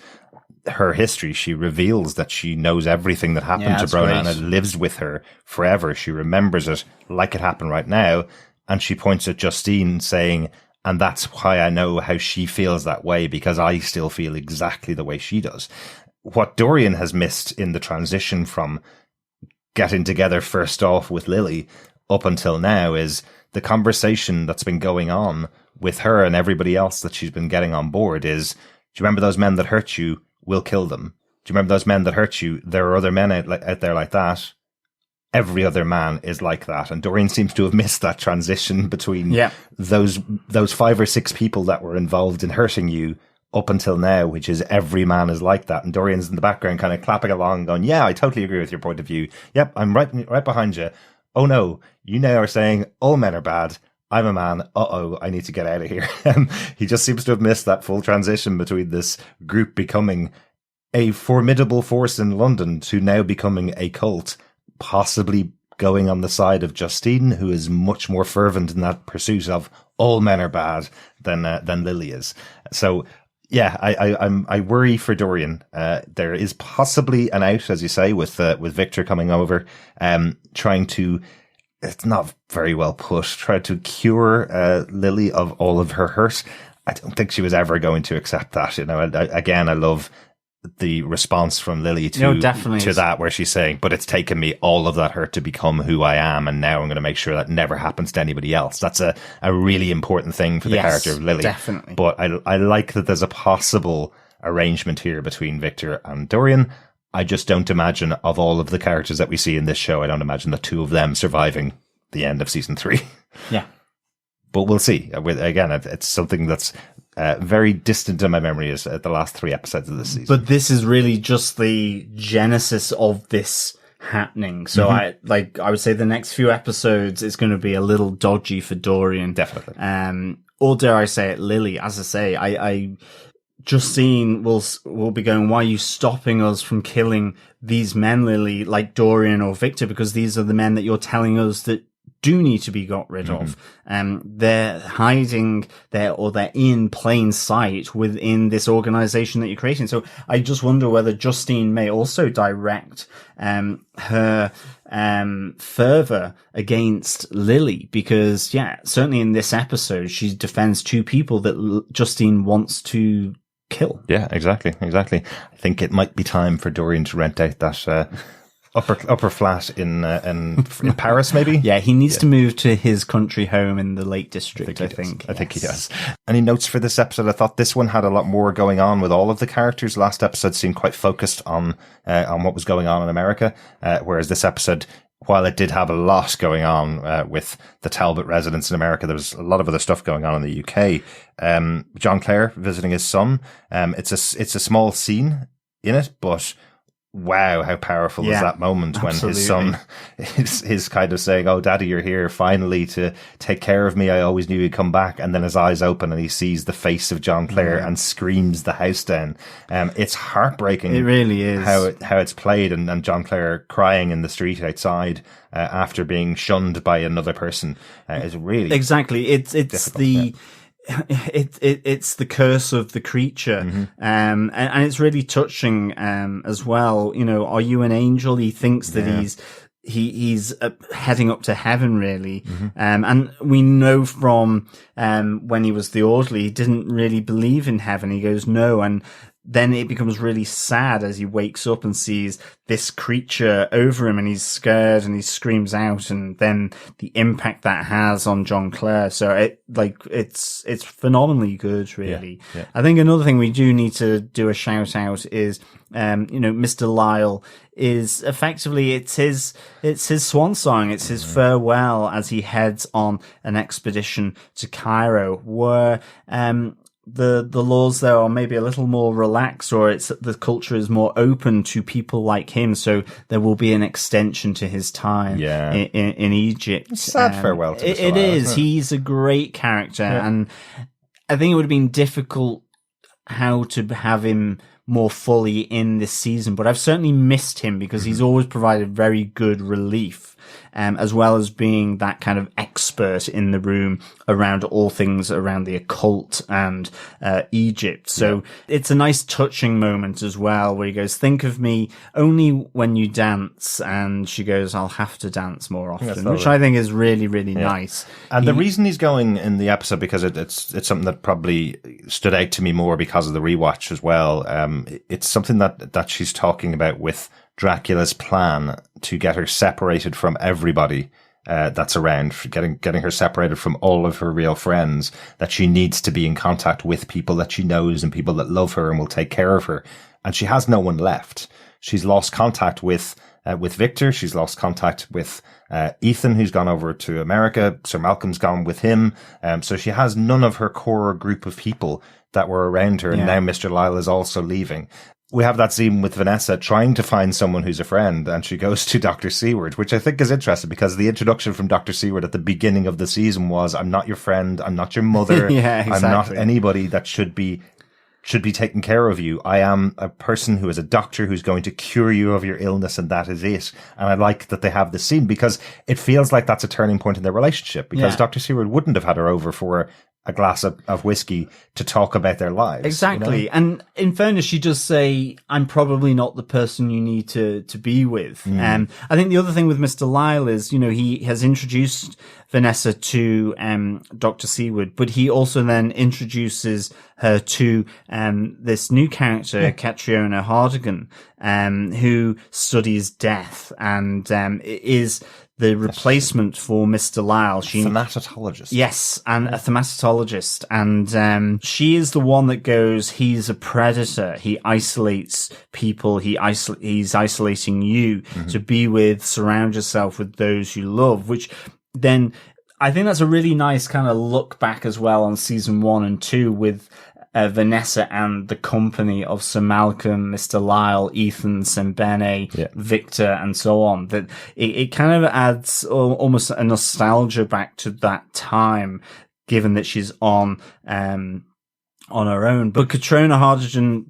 her history. She reveals that she knows everything that happened to Brona, and it lives with her forever. She remembers it like it happened right now. And she points at Justine saying, and that's why I know how she feels that way, because I still feel exactly the way she does. What Dorian has missed in the transition from getting together first off with Lily up until now is the conversation that's been going on with her and everybody else that she's been getting on board is, do you remember those men that hurt you? We'll kill them. Do you remember those men that hurt you? There are other men out there like that. Every other man is like that. And Dorian seems to have missed that transition between those 5 or 6 people that were involved in hurting you up until now, which is every man is like that. And Dorian's in the background kind of clapping along going, yeah, I totally agree with your point of view. Yep, I'm right behind you. Oh no, you now are saying all men are bad. I'm a man. Uh-oh, I need to get out of here. He just seems to have missed that full transition between this group becoming a formidable force in London to now becoming a cult, possibly going on the side of Justine, who is much more fervent in that pursuit of all men are bad than Lily is. So, yeah, I worry for Dorian. There is possibly an out, as you say, with Victor coming over, trying to, it's not very well put, try to cure Lily of all of her hurt. I don't think she was ever going to accept that. You know, I love the response from Lily to that, where she's saying, but it's taken me all of that hurt to become who I am, and now I'm going to make sure that never happens to anybody else. That's a really important thing for the character of Lily. Definitely. But I like that there's a possible arrangement here between Victor and Dorian. I just don't imagine, of all of the characters that we see in this show, I don't imagine the two of them surviving the end of season 3. Yeah. But we'll see. Again, it's something that's very distant in my memory, is the last 3 episodes of this season. But this is really just the genesis of this happening. So I would say the next few episodes is going to be a little dodgy for Dorian. Definitely. Or dare I say it, Lily. As I say, I Justine will be going, why are you stopping us from killing these men, Lily, like Dorian or Victor? Because these are the men that you're telling us that do need to be got rid of. They're hiding there, or they're in plain sight within this organization that you're creating. So I just wonder whether Justine may also direct her fervor against Lily, because certainly in this episode she defends 2 people that Justine wants to kill. Yeah, exactly. I think it might be time for Dorian to rent out that upper flat in Paris, maybe. Yeah, he needs to move to his country home in the Lake District. I think he does. Any notes for this episode? I thought this one had a lot more going on with all of the characters. Last episode seemed quite focused on what was going on in America, whereas this episode, while it did have a lot going on with the Talbot residents in America, there was a lot of other stuff going on in the UK. John Clare visiting his son. It's a small scene in it, but wow, how powerful is that moment when his son is kind of saying, oh, Daddy, you're here finally to take care of me. I always knew you'd come back. And then his eyes open and he sees the face of John Clare and screams the house down. It's heartbreaking. It really is. How it's played, and John Clare crying in the street outside after being shunned by another person is really exactly. It's the. It's the curse of the creature, and it's really touching as well. You know, are you an angel? He thinks that he's heading up to heaven, really. And we know from when he was the orderly, he didn't really believe in heaven. He goes, no, and then it becomes really sad as he wakes up and sees this creature over him, and he's scared and he screams out, and then the impact that has on John Clare. So it's phenomenally good, really. Yeah. I think another thing we do need to do a shout out is, Mr. Lyle is effectively, it's his swan song. It's his farewell as he heads on an expedition to Cairo, where, the laws there are maybe a little more relaxed, or the culture is more open to people like him. So there will be an extension to his time in Egypt. Sad farewell to Mr. It Lyle, is. He's a great character. And I think it would have been difficult how to have him more fully in this season, but I've certainly missed him because he's always provided very good relief, as well as being that kind of expert in the room around all things around the occult and Egypt. So it's a nice touching moment as well, where he goes, think of me only when you dance, and she goes, I'll have to dance more often, which I think is really, really nice. And the reason he's going in the episode, because it's something that probably stood out to me more because of the rewatch as well. It's something that she's talking about with Dracula's plan to get her separated from everybody that's around, getting her separated from all of her real friends, that she needs to be in contact with people that she knows and people that love her and will take care of her. And she has no one left. She's lost contact with Victor. She's lost contact with Ethan, who's gone over to America. Sir Malcolm's gone with him. So she has none of her core group of people that were around her. And now Mr. Lyle is also leaving. We have that scene with Vanessa trying to find someone who's a friend, and she goes to Dr. Seward, which I think is interesting because the introduction from Dr. Seward at the beginning of the season was, I'm not your friend, I'm not your mother, exactly. I'm not anybody that should be should be taking care of you. I am a person who is a doctor who's going to cure you of your illness, and that is it. And I like that they have this scene because it feels like that's a turning point in their relationship, because Dr. Seward wouldn't have had her over for a glass of whiskey to talk about their lives. Exactly. You know? And in fairness, she does say, I'm probably not the person you need to be with. I think the other thing with Mr. Lyle is, you know, he has introduced Vanessa to Dr. Seward, but he also then introduces her to this new character, Catriona Hardigan, who studies death and is the replacement for Mr. Lyle. Thematologist. Yes, and a thematologist. And she is the one that goes, he's a predator. He isolates people. He's isolating you to be with, surround yourself with those you love, which then I think that's a really nice kind of look back as well on season 1 and 2 with Vanessa and the company of Sir Malcolm, Mr. Lyle, Ethan, Sembene, Victor, and so on. That it kind of adds almost a nostalgia back to that time, given that she's on her own. But Catriona Hardigan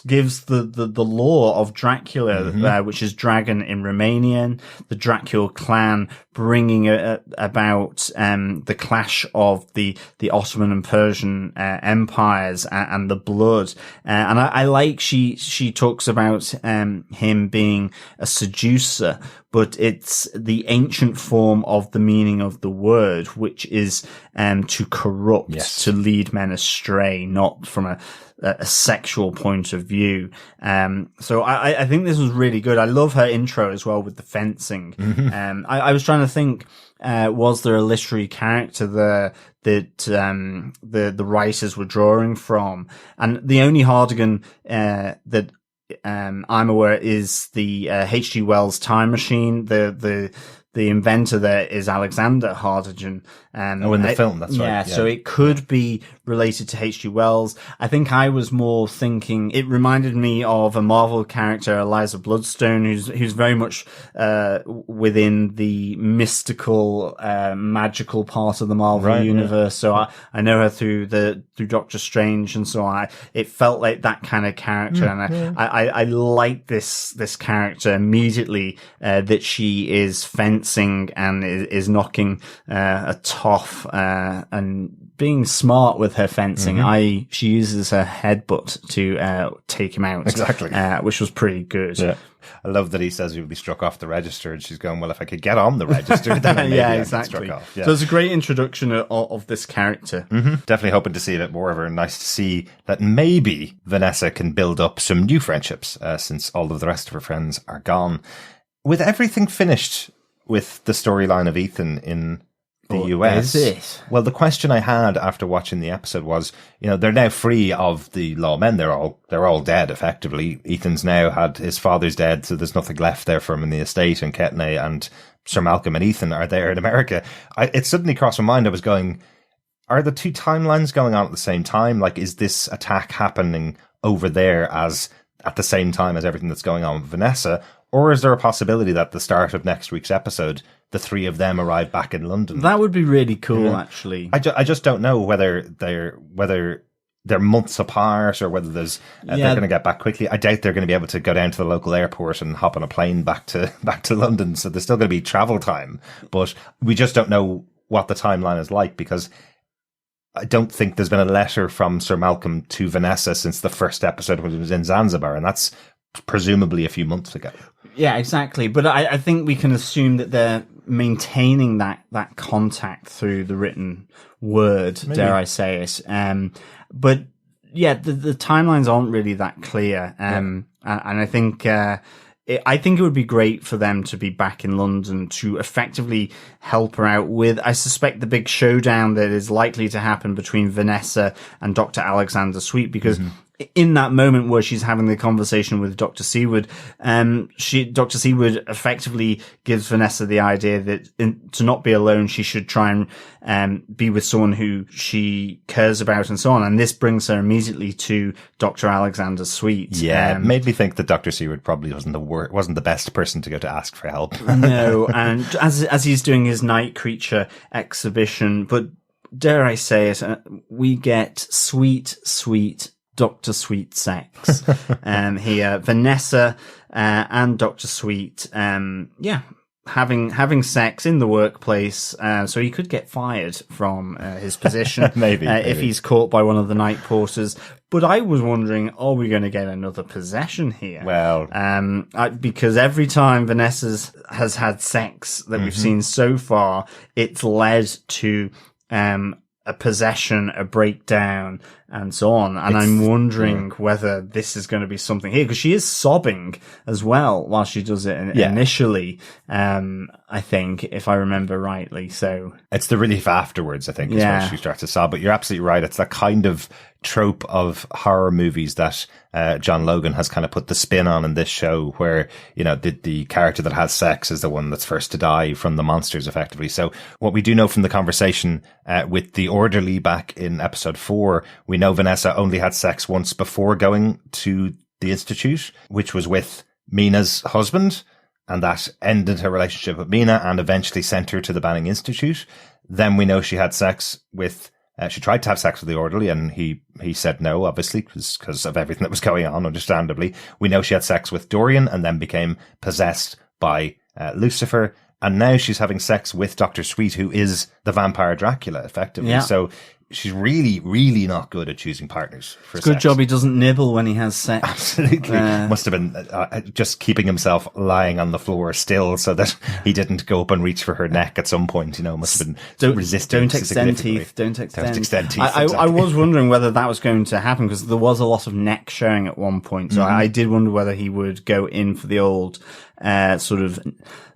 gives the lore of Dracula, which is dragon in Romanian, the Dracula clan bringing about the clash of the Ottoman and Persian empires and the blood. And I like she talks about him being a seducer, but it's the ancient form of the meaning of the word, which is to corrupt, to lead men astray, not from a sexual point of view. So I think this was really good. I love her intro as well with the fencing. I was trying to think, was there a literary character there that the writers were drawing from? And the only Hardigan that I'm aware is the H.G. Wells Time Machine. The inventor there is Alexander Hardigan. In the film, that's right. Yeah, so it could be related to H.G. Wells. I think I was more thinking, it reminded me of a Marvel character, Eliza Bloodstone, who's very much within the mystical, magical part of the Marvel universe. So I know her through Doctor Strange and so on. It felt like that kind of character, and I like this character immediately, that she is fencing and is knocking a toff and being smart with her fencing. She uses her headbutt to take him out. Exactly. Which was pretty good. Yeah. I love that he says he'll be struck off the register, and she's going, well, if I could get on the register, then maybe I could struck off. Yeah. So it's a great introduction of this character. Definitely hoping to see a bit more of her. Nice to see that maybe Vanessa can build up some new friendships, since all of the rest of her friends are gone. With everything finished with the storyline of Ethan in the US. Is it? Well, the question I had after watching the episode was, you know, they're now free of the lawmen. They're all dead, effectively. Ethan's now had his father's dead, so there's nothing left there for him in the estate, and Ketne and Sir Malcolm and Ethan are there in America. It suddenly crossed my mind. I was going, are the two timelines going on at the same time? Like, is this attack happening over there as at the same time as everything that's going on with Vanessa? Or is there a possibility that at the start of next week's episode, the three of them arrive back in London? That would be really cool, actually. I just don't know whether they're months apart or whether they're going to get back quickly. I doubt they're going to be able to go down to the local airport and hop on a plane back to London. So there's still going to be travel time, but we just don't know what the timeline is like, because I don't think there's been a letter from Sir Malcolm to Vanessa since the first episode when he was in Zanzibar, and that's presumably a few months ago. Yeah, exactly. But I think we can assume that they're maintaining that contact through the written word, Maybe. Dare I say it. But yeah, the timelines aren't really that clear. And I think, I think it would be great for them to be back in London to effectively help her out with, I suspect, the big showdown that is likely to happen between Vanessa and Dr. Alexander Sweet, because in that moment where she's having the conversation with Dr. Seward, Dr. Seward effectively gives Vanessa the idea that to not be alone, she should try and be with someone who she cares about and so on. And this brings her immediately to Dr. Alexander Sweet. Yeah, it made me think that Dr. Seward probably wasn't the best person to go to ask for help. No, and as he's doing his night creature exhibition, but dare I say it, we get sweet Dr. Sweet sex. Here, Vanessa and Dr. Sweet, having sex in the workplace, so he could get fired from his position maybe if he's caught by one of the night porters. But I was wondering, are we going to get another possession here? Well, because every time Vanessa has had sex that we've seen so far, it's led to a possession, a breakdown, and so on. And I'm wondering whether this is going to be something here, because she is sobbing as well while she does it initially, I think, if I remember rightly. So it's the relief afterwards, I think, is when she starts to sob. But you're absolutely right. It's that kind of trope of horror movies that John Logan has kind of put the spin on in this show, where, you know, the character that has sex is the one that's first to die from the monsters, effectively. So what we do know from the conversation with the orderly back in episode 4, we know Vanessa only had sex once before going to the institute, which was with Mina's husband, and that ended her relationship with Mina and eventually sent her to the Banning Institute. Then we know she had sex with she tried to have sex with the orderly, and he said no, obviously, because of everything that was going on, understandably. We know she had sex with Dorian and then became possessed by Lucifer. And now she's having sex with Dr. Sweet, who is the vampire Dracula, effectively. Yeah. So she's really, really not good at choosing partners for it's a good sex. job he doesn't nibble when he has sex. Absolutely. Must have been just keeping himself lying on the floor still so that he didn't go up and reach for her neck at some point. You know, must have been resisting. Don't extend teeth. Don't extend teeth. I Exactly. was wondering whether that was going to happen, because there was a lot of neck showing at one point. So I did wonder whether he would go in for the old sort of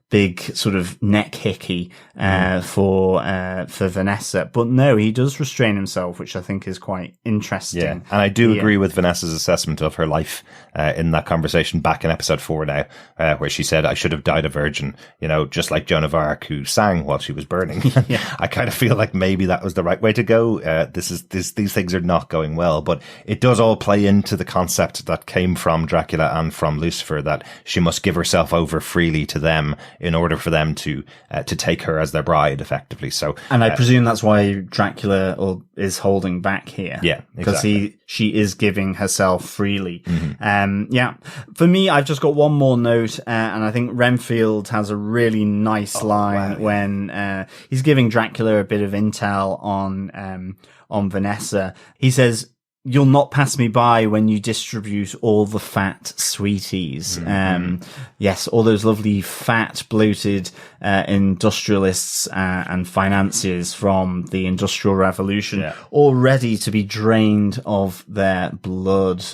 big sort of neck hickey for Vanessa, but no, he does restrain himself, which I think is quite interesting. Yeah, and I do agree with Vanessa's assessment of her life in that conversation back in episode 4 now, where she said, "I should have died a virgin," you know, just like Joan of Arc, who sang while she was burning. I kind of feel like maybe that was the right way to go. These things are not going well, but it does all play into the concept that came from Dracula and from Lucifer, that she must give herself over freely to them in order for them to take her as their bride, effectively. So, and I presume that's why Dracula is holding back here. Yeah, because exactly. she is giving herself freely. For me, I've just got one more note, and I think Renfield has a really nice line when he's giving Dracula a bit of intel on Vanessa. He says, "You'll not pass me by when you distribute all the fat sweeties." Yes, all those lovely fat, bloated industrialists and financiers from the Industrial Revolution, all ready to be drained of their blood.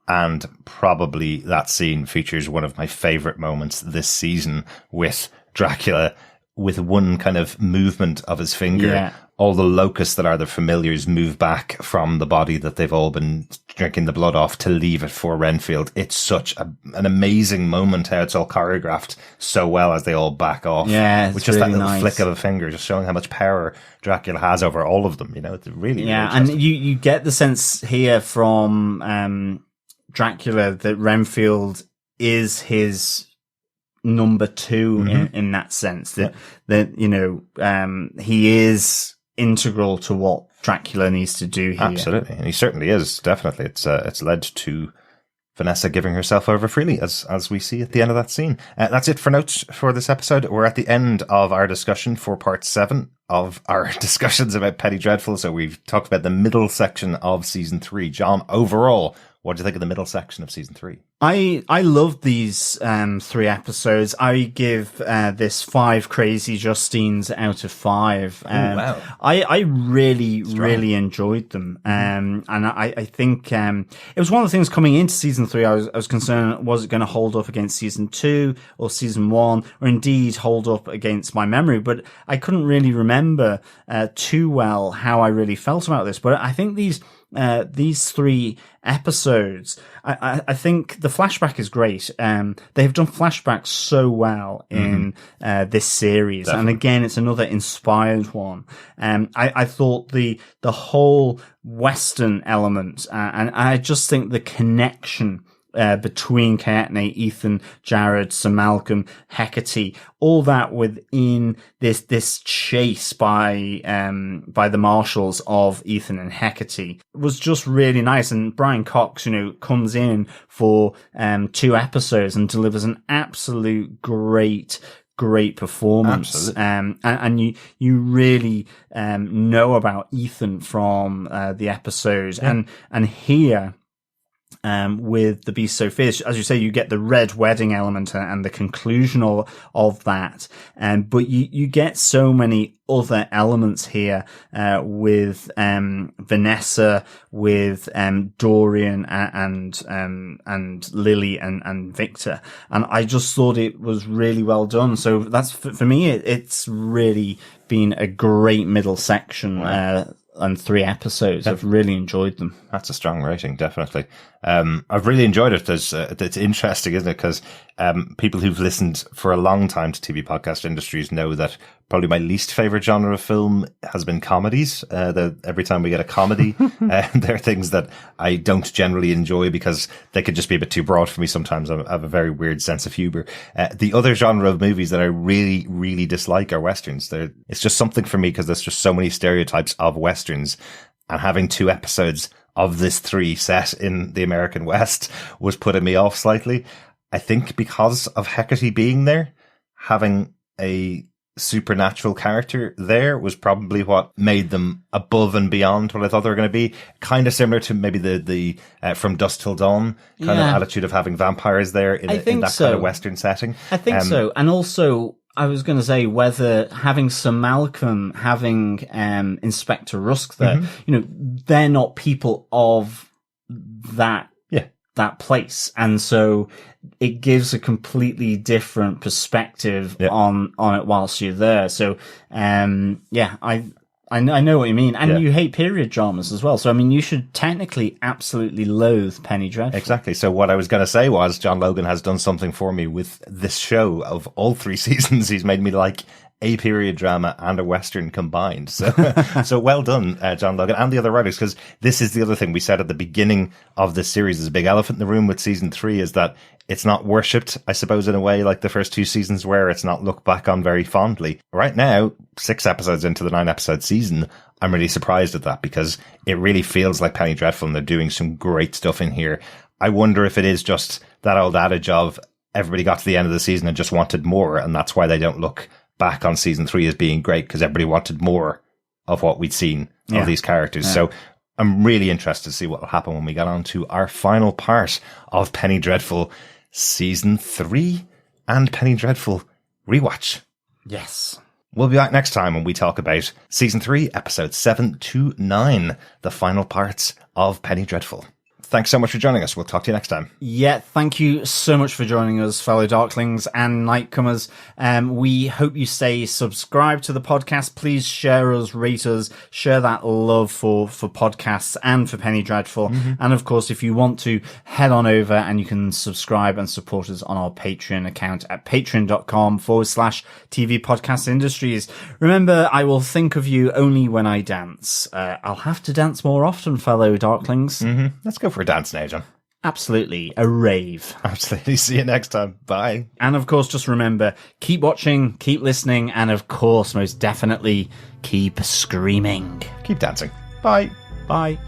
And probably that scene features one of my favorite moments this season, with Dracula, with one kind of movement of his finger, all the locusts that are the familiars move back from the body that they've all been drinking the blood off to leave it for Renfield. It's such an amazing moment, how it's all choreographed so well as they all back off. Yeah, it's with just really that little nice flick of a finger, just showing how much power Dracula has over all of them. You know, it's really, and you get the sense here from Dracula that Renfield is his number 2 in that sense, that you know, he is integral to what Dracula needs to do here. Absolutely, and he certainly is. Definitely, it's led to Vanessa giving herself over freely, as we see at the end of that scene. That's it for notes for this episode. We're at the end of our discussion for part 7 of our discussions about Penny Dreadful. So we've talked about the middle section of season 3. John, overall, what do you think of the middle section of season 3? I love these 3 episodes. I give this 5 crazy Justines out of 5. Wow. I really enjoyed them. And I think it was one of the things coming into season 3. I was concerned, was it going to hold up against season 2 or season 1, or indeed hold up against my memory? But I couldn't really remember too well how I really felt about this. But I think these 3 episodes, I think the flashback is great. They have done flashbacks so well in this series. Definitely. And again, it's another inspired one. I thought the whole Western element, and I just think the connection between Kaetenay, Ethan, Jared, Sir Malcolm, Hecate, all that within this chase by the marshals of Ethan and Hecate was just really nice. And Brian Cox, comes in for 2 episodes and delivers an absolute great performance. And you really know about Ethan from the episode. Yeah. And here with The Beast So Fierce, as you say, you get the red wedding element and the conclusion of that. But you get so many other elements here, with Vanessa, with Dorian and Lily and Victor. And I just thought it was really well done. So that's, for me, it's really been a great middle section. Wow. And 3 episodes. I've really enjoyed them. That's a strong rating, definitely. I've really enjoyed it. It's interesting, isn't it? Because people who've listened for a long time to TV podcast industries know that probably my least favorite genre of film has been comedies. Every time we get a comedy, there are things that I don't generally enjoy because they could just be a bit too broad for me sometimes. I have a very weird sense of humor. The other genre of movies that I really, really dislike are Westerns. It's just something for me because there's just so many stereotypes of Westerns, and having 2 episodes of this 3 set in the American West was putting me off slightly. I think because of Hecate being there, having a supernatural character there was probably what made them above and beyond what I thought they were going to be. Kind of similar to maybe the From Dusk Till Dawn kind of attitude of having vampires there in that kind of Western setting. I think so. And also, I was going to say whether having Sir Malcolm, having Inspector Rusk there, they're not people of that place, and so it gives a completely different perspective on it whilst you're there. So I know what you mean. And you hate period dramas as well. So, I mean, you should technically absolutely loathe Penny Dreadful. Exactly. So what I was going to say was John Logan has done something for me with this show. Of all 3 seasons, he's made me like a period drama and a Western combined. So, so well done, John Logan and the other writers, because this is the other thing we said at the beginning of this series. There's a big elephant in the room with season 3 is that it's not worshipped, I suppose, in a way like the first 2 seasons where it's not looked back on very fondly. Right now, 6 episodes into the 9-episode season, I'm really surprised at that because it really feels like Penny Dreadful and they're doing some great stuff in here. I wonder if it is just that old adage of everybody got to the end of the season and just wanted more, and that's why they don't look back on season 3 as being great, because everybody wanted more of what we'd seen of these characters. So I'm really interested to see what will happen when we get on to our final part of Penny Dreadful season 3 and Penny Dreadful Rewatch. Yes. We'll be back next time when we talk about season 3, episodes 7 to 9, the final parts of Penny Dreadful. Thanks so much for joining us. We'll talk to you next time. Yeah, thank you so much for joining us, fellow Darklings and Nightcomers. We hope you stay subscribed to the podcast. Please share us, rate us, share that love for podcasts and for Penny Dreadful. Mm-hmm. And of course, if you want to, head on over and you can subscribe and support us on our Patreon account at patreon.com/TV Podcast Industries. Remember, I will think of you only when I dance. I'll have to dance more often, fellow Darklings. Mm-hmm. Let's go for a dance now, John. Absolutely. A rave. Absolutely. See you next time. Bye. And of course, just remember, keep watching, keep listening, and of course, most definitely, keep screaming. Keep dancing. Bye. Bye.